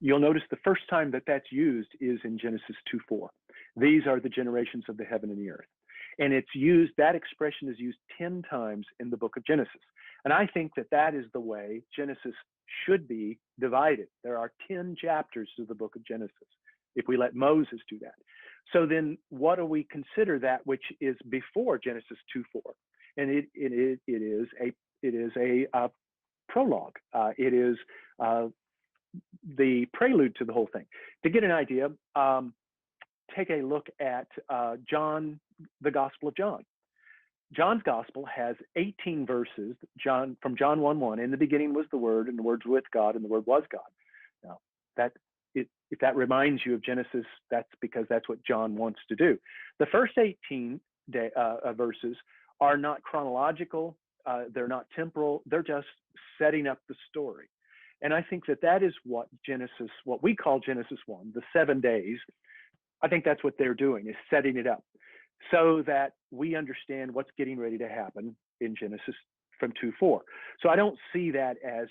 You'll notice the first time that that's used is in Genesis 2:4. These are the generations of the heaven and the earth. And it's used, that expression is used 10 times in the book of Genesis. And I think that that is the way Genesis should be divided. There are 10 chapters to the book of Genesis, if we let Moses do that. So then what do we consider that which is before Genesis 2:4? And it is a prologue. It is the prelude to the whole thing. To get an idea, take a look at John, the Gospel of John. John's Gospel has 18 verses. From John 1:1, in the beginning was the Word, and the Word was with God, and the Word was God. Now, if that reminds you of Genesis, that's because that's what John wants to do. The first 18 verses are not chronological. They're not temporal. They're just setting up the story. And I think that is what we call Genesis 1, the 7 days. I think that's what they're doing, is setting it up so that we understand what's getting ready to happen in Genesis from 2:4. So I don't see that as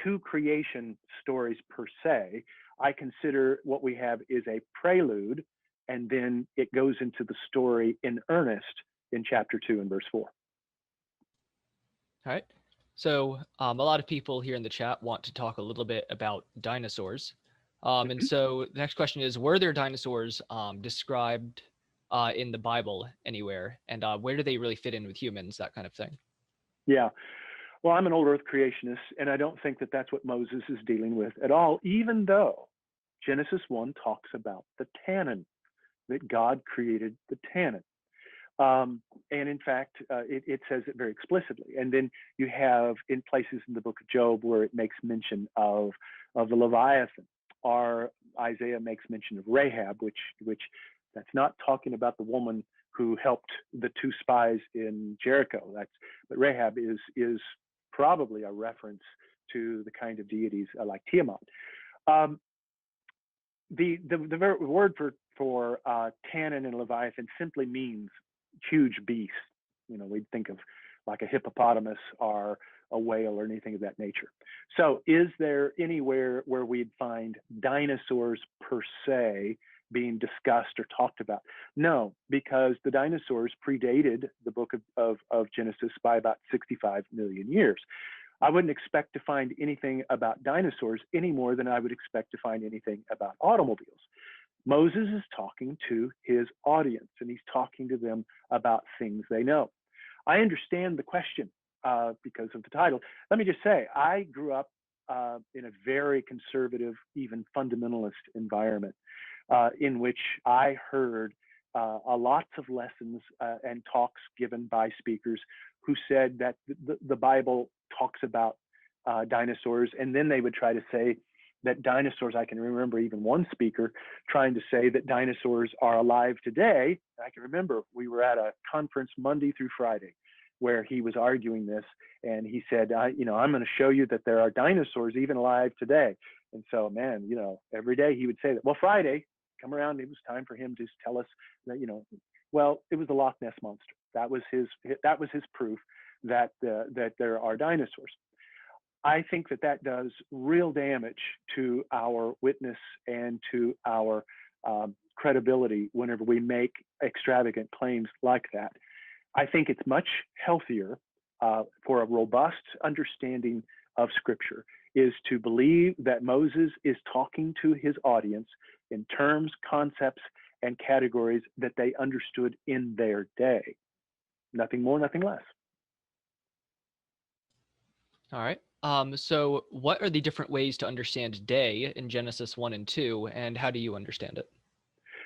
two creation stories per se. I consider what we have is a prelude, and then it goes into the story in earnest in chapter 2 and verse 4. All right. So a lot of people here in the chat want to talk a little bit about dinosaurs. And so the next question is, were there dinosaurs described in the Bible anywhere? And where do they really fit in with humans, that kind of thing? Yeah. Well, I'm an old earth creationist, and I don't think that that's what Moses is dealing with at all, even though Genesis 1 talks about the tannin, that God created the tannin. And in fact, it says it very explicitly. And then you have in places in the book of Job where it makes mention of the Leviathan, or Isaiah makes mention of Rahab, which that's not talking about the woman who helped the two spies in Jericho. But Rahab is probably a reference to the kind of deities like Tiamat. The word for tannin and Leviathan simply means huge beast. We'd think of like a hippopotamus or a whale or anything of that nature. So is there anywhere where we'd find dinosaurs per se being discussed or talked about? No, because the dinosaurs predated the book of Genesis by about 65 million years. I wouldn't expect to find anything about dinosaurs any more than I would expect to find anything about automobiles. Moses is talking to his audience, and he's talking to them about things they know. I understand the question because of the title. Let me just say, I grew up in a very conservative, even fundamentalist environment in which I heard lots of lessons and talks given by speakers who said that the Bible talks about dinosaurs, and then they would try to say that dinosaurs, I can remember even one speaker trying to say that dinosaurs are alive today. I can remember we were at a conference Monday through Friday where he was arguing this, and he said, I'm going to show you that there are dinosaurs even alive today. And so, man, every day he would say that. Well, Friday come around, it was time for him to tell us that, well, it was the Loch Ness monster. That was his proof that there are dinosaurs. I think that does real damage to our witness and to our credibility whenever we make extravagant claims like that. I think it's much healthier for a robust understanding of Scripture is to believe that Moses is talking to his audience in terms, concepts, and categories that they understood in their day. Nothing more, nothing less. All right. So what are the different ways to understand day in Genesis 1 and 2, and how do you understand it?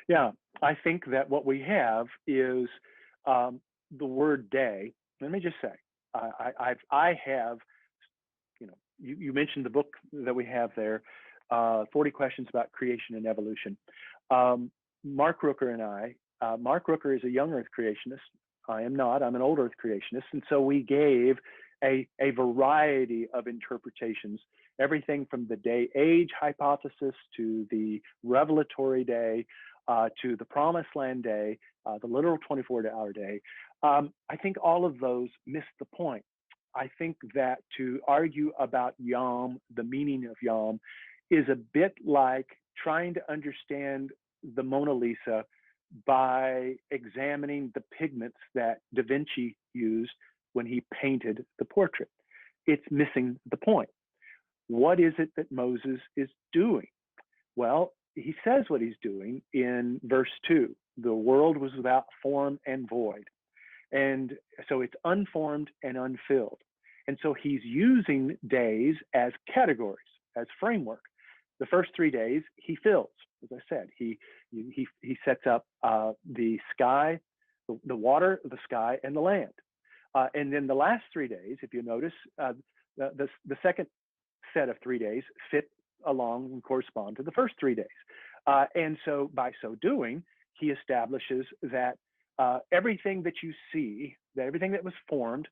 Yeah, I think that what we have is the word day. Let me just say, I have, you mentioned the book that we have there, 40 Questions About Creation and Evolution. Mark Rooker and I, Mark Rooker is a young Earth creationist. I am not. I'm an old Earth creationist. And so we gave a variety of interpretations, everything from the day-age hypothesis to the revelatory day, to the promised land day, the literal 24-hour day. I think all of those miss the point. I think that to argue about Yom, the meaning of Yom, is a bit like trying to understand the Mona Lisa by examining the pigments that Da Vinci used when he painted the portrait. It's missing the point. What is it that Moses is doing? Well, he says what he's doing in verse 2. The world was without form and void. And so it's unformed and unfilled. And so he's using days as categories, as framework. The first 3 days he fills, as I said. He sets up the sky, the water, the sky, and the land. And then the last 3 days, if you notice, the second set of 3 days fit along and correspond to the first 3 days. And so by so doing, he establishes that everything that you see, that everything that was formed,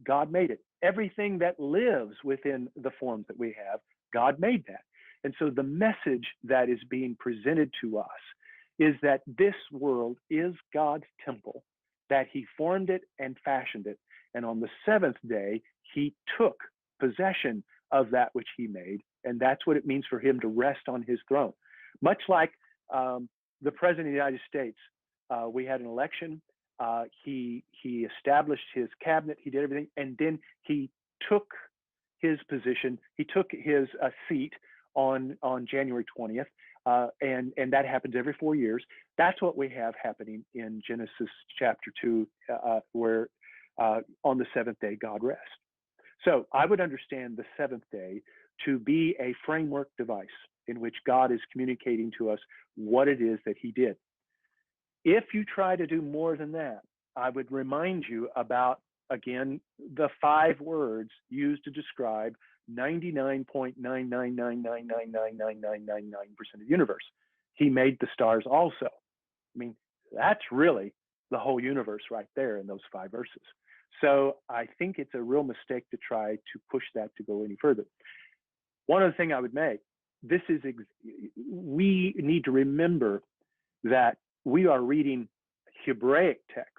God made it. Everything that lives within the forms that we have, God made that. And so the message that is being presented to us is that this world is God's temple, that he formed it and fashioned it. And on the seventh day, he took possession of that which he made. And that's what it means for him to rest on his throne. Much like the President of the United States, we had an election. He established his cabinet. He did everything. And then he took his position. He took his seat on January 20th. And that happens every 4 years. That's what we have happening in Genesis chapter 2, where on the seventh day, God rests. So I would understand the seventh day to be a framework device in which God is communicating to us what it is that he did. If you try to do more than that, I would remind you about, again, the 5 words used to describe 99.999999999% of the universe. He made the stars also. I mean, that's really the whole universe right there in those 5 verses. So I think it's a real mistake to try to push that to go any further. One other thing I would make, we need to remember that we are reading Hebraic text,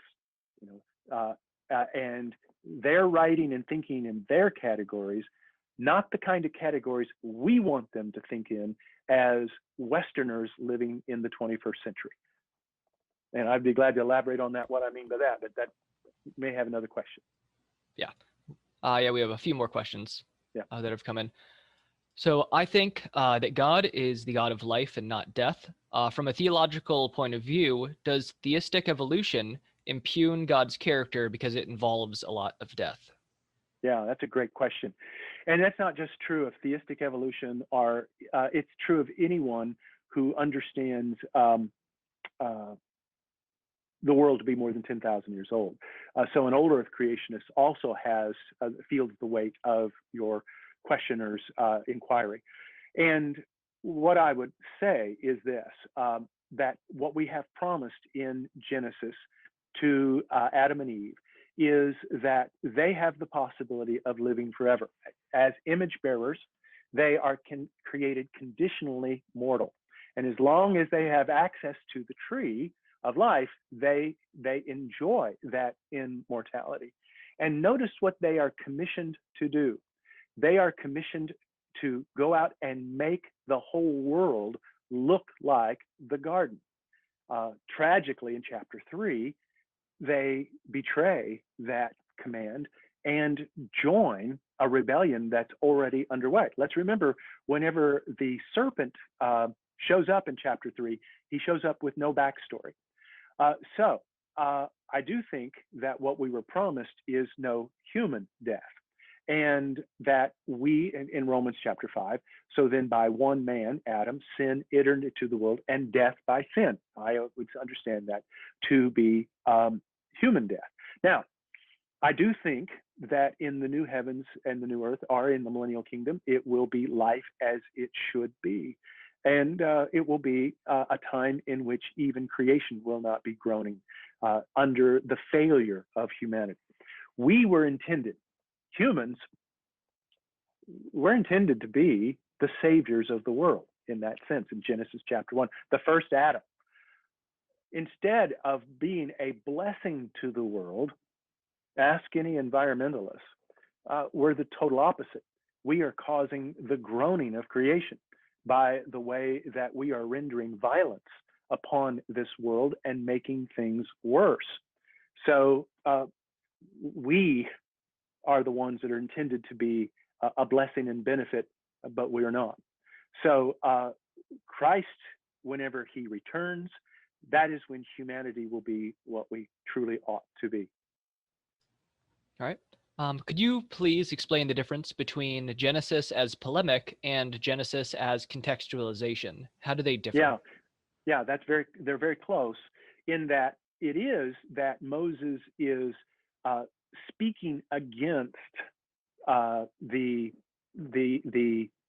and they're writing and thinking in their categories, not the kind of categories we want them to think in as Westerners living in the 21st century. And I'd be glad to elaborate on that, what I mean by that, but that may have another question. Yeah, we have a few more questions Yeah. that have come in. So I think that God is the God of life and not death. From a theological point of view, does theistic evolution impugn God's character because it involves a lot of death? Yeah, that's a great question. And that's not just true of theistic evolution, or it's true of anyone who understands the world to be more than 10,000 years old. So an old Earth creationist also feels the weight of your questioner's inquiry. And what I would say is this, that what we have promised in Genesis to Adam and Eve is that they have the possibility of living forever. As image bearers, they are created conditionally mortal. And as long as they have access to the tree of life, they enjoy that immortality. And notice what they are commissioned to do. They are commissioned to go out and make the whole world look like the garden. Tragically, in chapter 3, they betray that command and join a rebellion that's already underway. Let's remember, whenever the serpent shows up in chapter 3, he shows up with no backstory. So I do think that what we were promised is no human death, and that we, in Romans chapter 5, so then by one man, Adam, sin entered into the world, and death by sin. I would understand that to be human death. Now, I do think that in the new heavens and the new earth, or in the millennial kingdom, it will be life as it should be. And it will be a time in which even creation will not be groaning under the failure of humanity. We were intended, humans, we're intended to be the saviors of the world in that sense, in Genesis chapter 1, the first Adam. Instead of being a blessing to the world, ask any environmentalist, we're the total opposite. We are causing the groaning of creation by the way that we are rendering violence upon this world and making things worse. So we are the ones that are intended to be a blessing and benefit, but we are not. So Christ, whenever he returns, that is when humanity will be what we truly ought to be. All right. Could you please explain the difference between Genesis as polemic and Genesis as contextualization? How do they differ? Yeah, they're very close in that it is that Moses is speaking against the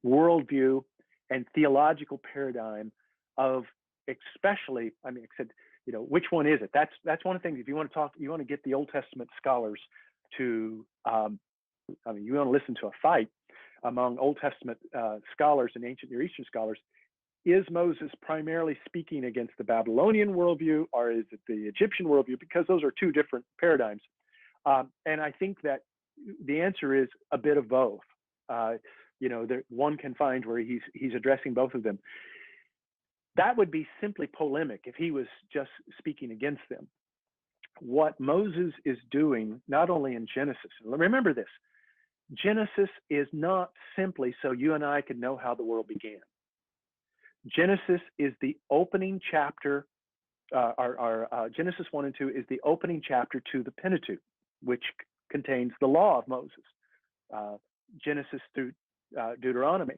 worldview and theological paradigm of, especially, I mean, I said, which one is it? That's one of the things. If you want to get the Old Testament scholars to, you want to listen to a fight among Old Testament scholars and ancient Near Eastern scholars. Is Moses primarily speaking against the Babylonian worldview, or is it the Egyptian worldview? Because those are two different paradigms. And I think that the answer is a bit of both. One can find where he's addressing both of them. That would be simply polemic if he was just speaking against them. What Moses is doing, not only in Genesis, remember this, Genesis is not simply so you and I can know how the world began. Genesis is the opening chapter, Genesis 1 and 2 is the opening chapter to the Pentateuch, which contains the law of Moses, Genesis through Deuteronomy.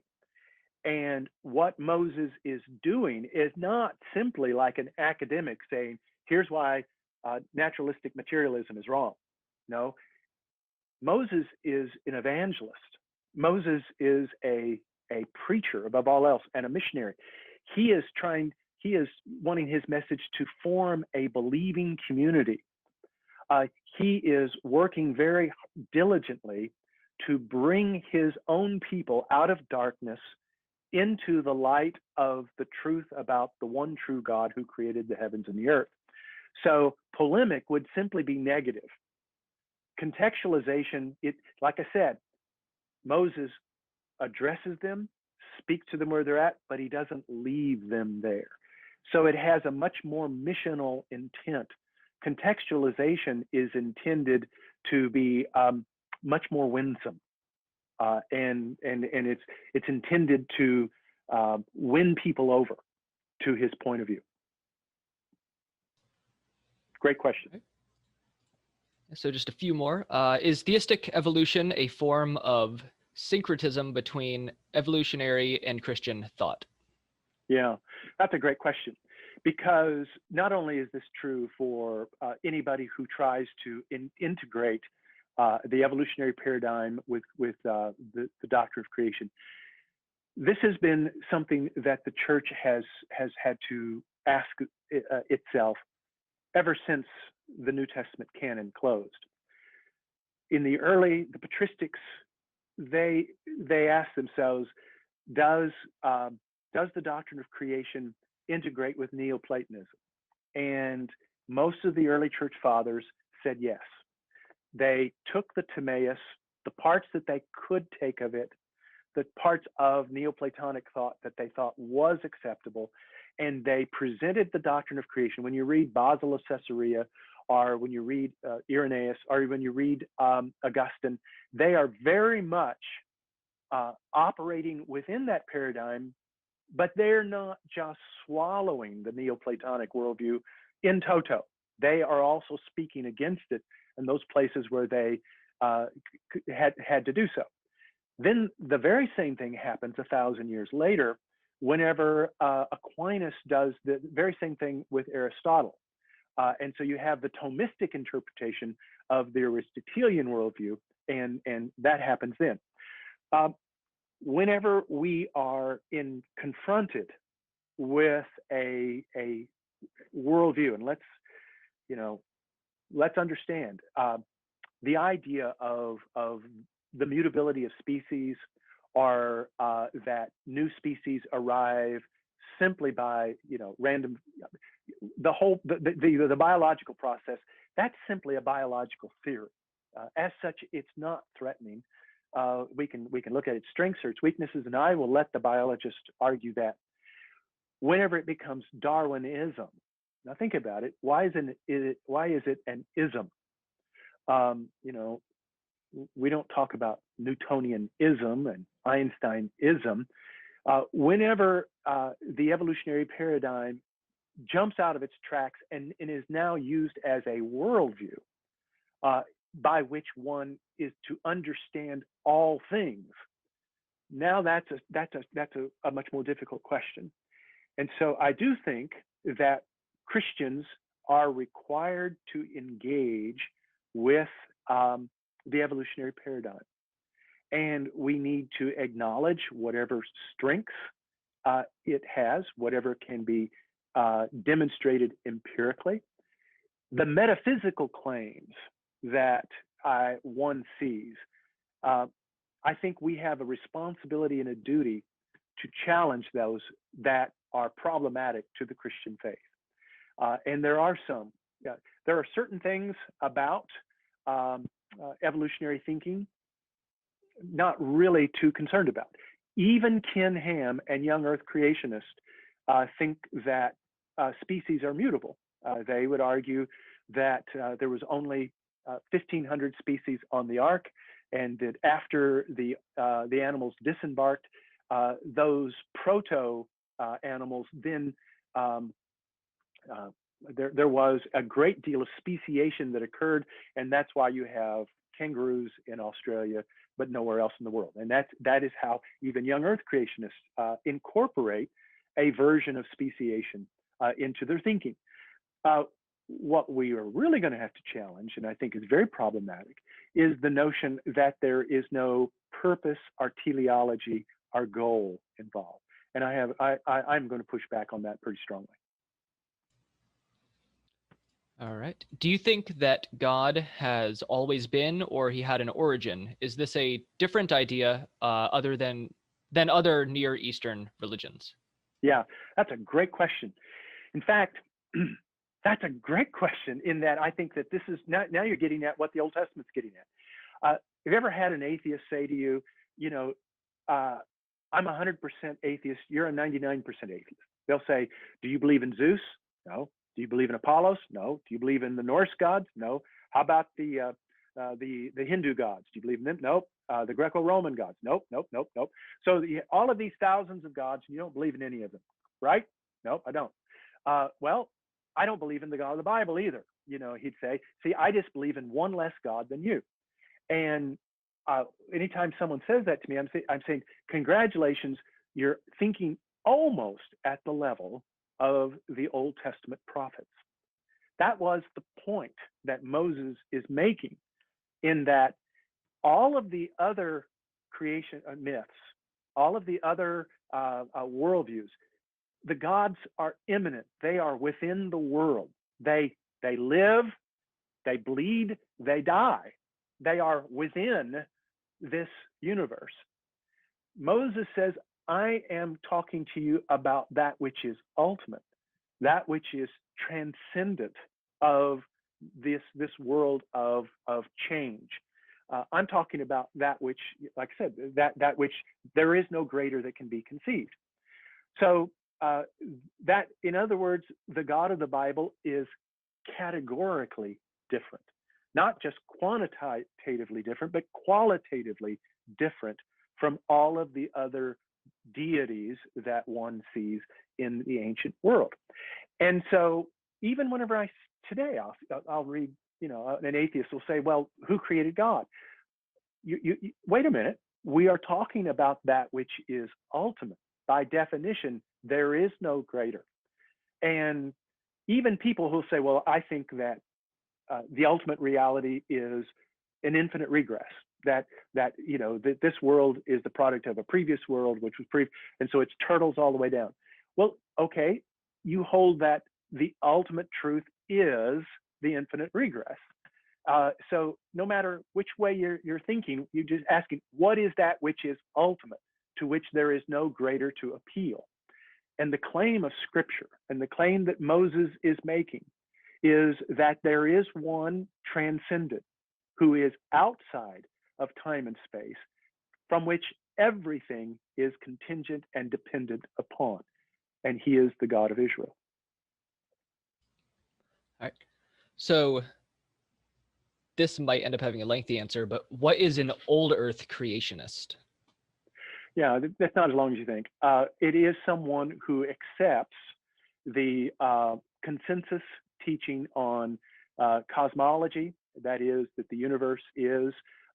And what Moses is doing is not simply like an academic saying, here's why naturalistic materialism is wrong. No, Moses is an evangelist. Moses is a preacher above all else and a missionary. He is wanting his message to form a believing community. He is working very diligently to bring his own people out of darkness into the light of the truth about the one true God who created the heavens and the earth. So polemic would simply be negative. Contextualization, like I said, Moses addresses them, speaks to them where they're at, but he doesn't leave them there. So it has a much more missional intent. Contextualization is intended to be much more winsome, and it's intended to win people over to his point of view. Great question. Okay. So just a few more. Is theistic evolution a form of syncretism between evolutionary and Christian thought? Yeah, that's a great question, because not only is this true for anybody who tries to integrate the evolutionary paradigm with the doctrine of creation. This has been something that the church has had to ask itself ever since the New Testament canon closed. In the patristics, they asked themselves, does the doctrine of creation integrate with Neoplatonism? And most of the early church fathers said yes. They took the Timaeus, the parts that they could take of it, the parts of Neoplatonic thought that they thought was acceptable, and they presented the doctrine of creation. When you read Basil of Caesarea, or when you read Irenaeus, or when you read Augustine, they are very much operating within that paradigm, but they're not just swallowing the Neoplatonic worldview in toto. They are also speaking against it in those places where they had to do so. Then the very same thing happens 1,000 years later, whenever Aquinas does the very same thing with Aristotle. And so you have the Thomistic interpretation of the Aristotelian worldview, and that happens then. Whenever we are confronted with a worldview, and let's understand the idea of the mutability of species, or that new species arrive simply by random, the biological process, that's simply a biological theory. As such, it's not threatening. We can look at its strengths or its weaknesses, and I will let the biologist argue that. Whenever it becomes Darwinism, now think about it. Why is it an ism? We don't talk about Newtonianism and Einsteinism. Whenever the evolutionary paradigm jumps out of its tracks and is now used as a worldview by which one is to understand all things, now that's a much more difficult question. And so I do think that Christians are required to engage with the evolutionary paradigm. And we need to acknowledge whatever strengths it has, whatever can be demonstrated empirically. The metaphysical claims that one sees, I think we have a responsibility and a duty to challenge those that are problematic to the Christian faith. And there are some. There are certain things about evolutionary thinking not really too concerned about. Even Ken Ham and young Earth creationists think that species are mutable. They would argue that there was only 1,500 species on the ark, and that after the animals disembarked, those proto animals then there was a great deal of speciation that occurred, and that's why you have kangaroos in Australia, but nowhere else in the world. And that is how even young Earth creationists incorporate a version of speciation into their thinking. What we are really going to have to challenge, and I think is very problematic, is the notion that there is no purpose or teleology or goal involved. And I'm going to push back on that pretty strongly. All right. Do you think that God has always been, or he had an origin? Is this a different idea other than other Near Eastern religions? Yeah, that's a great question. In fact, that's a great question, in that I think that this is now you're getting at what the Old Testament's getting at. Have you ever had an atheist say to you, I'm 100% atheist. You're a 99% atheist. They'll say, do you believe in Zeus? No. Do you believe in Apollos? No. Do you believe in the Norse gods? No. How about the Hindu gods? Do you believe in them? Nope. The Greco-Roman gods? Nope, nope, nope, nope. So all of these thousands of gods, you don't believe in any of them, right? Nope, I don't. Well, I don't believe in the God of the Bible either. He'd say, see, I just believe in one less God than you. And anytime someone says that to me, I'm saying, congratulations, you're thinking almost at the level of the Old Testament prophets. That was the point that Moses is making, in that all of the other creation myths, all of the other worldviews, the gods are immanent. They are within the world. They live, they bleed, they die. They are within this universe. Moses says, I am talking to you about that which is ultimate, that which is transcendent of this world of change. I'm talking about that which, like I said, that which there is no greater that can be conceived. So that, in other words, the God of the Bible is categorically different, not just quantitatively different, but qualitatively different from all of the other deities that one sees in the ancient world. And so even whenever today I'll read, an atheist will say, well, who created God? You wait a minute. We are talking about that which is ultimate. By definition, there is no greater. And even people who say, well, I think that the ultimate reality is an infinite regress, that this world is the product of a previous world, which was and so it's turtles all the way down. Well, okay, you hold that the ultimate truth is the infinite regress. So no matter which way you're thinking, you're just asking, what is that which is ultimate, to which there is no greater to appeal? And the claim of Scripture, and the claim that Moses is making, is that there is one transcendent who is outside of time and space, from which everything is contingent and dependent upon. And he is the God of Israel. All right. So this might end up having a lengthy answer, but what is an old Earth creationist? Yeah, that's not as long as you think. It is someone who accepts the consensus teaching on cosmology, that is, that the universe is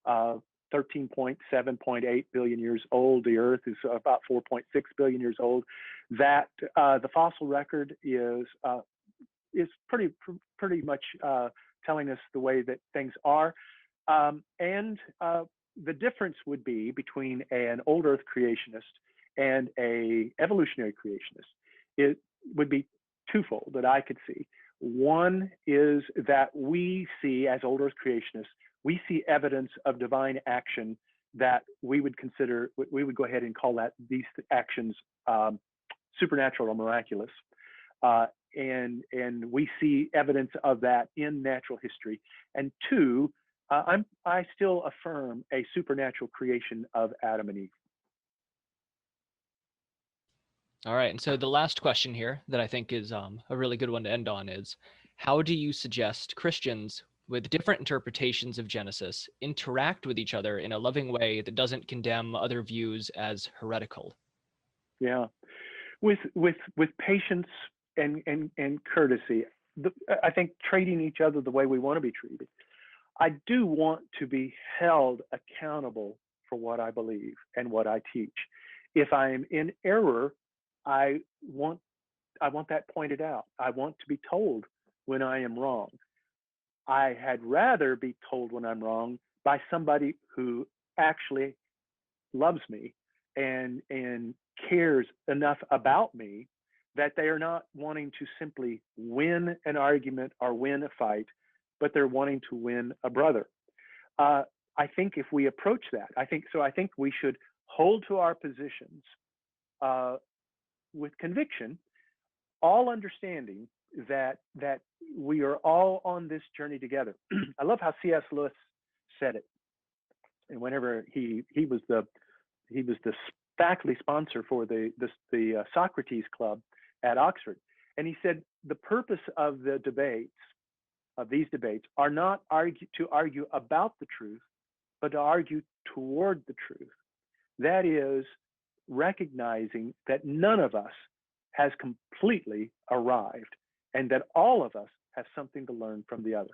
13.7.8 billion years old. The Earth is about 4.6 billion years old. That the fossil record is pretty much telling us the way that things are, and the difference would be between an old Earth creationist and a evolutionary creationist. It would be twofold that I could see. One is that we see, as old Earth creationists, we see evidence of divine action that we would go ahead and call these actions supernatural or miraculous. And we see evidence of that in natural history. And two, I still affirm a supernatural creation of Adam and Eve. All right. And so the last question here that I think is a really good one to end on is, how do you suggest Christians with different interpretations of Genesis interact with each other in a loving way that doesn't condemn other views as heretical? Yeah, with patience and courtesy. I think treating each other the way we want to be treated. I do want to be held accountable for what I believe and what I teach. If I am in error, I want that pointed out. I want to be told when I am wrong. I had rather be told when I'm wrong by somebody who actually loves me and cares enough about me that they are not wanting to simply win an argument or win a fight, but they're wanting to win a brother. I think if we approach that, I think we should hold to our positions with conviction, all understanding that we are all on this journey together. I love how C.S. Lewis said it. And whenever he was he was the faculty sponsor for the Socrates Club at Oxford, and he said the purpose of the debates, of these debates, are not to argue about the truth, but to argue toward the truth. That is, recognizing that none of us has completely arrived, and that all of us have something to learn from the other.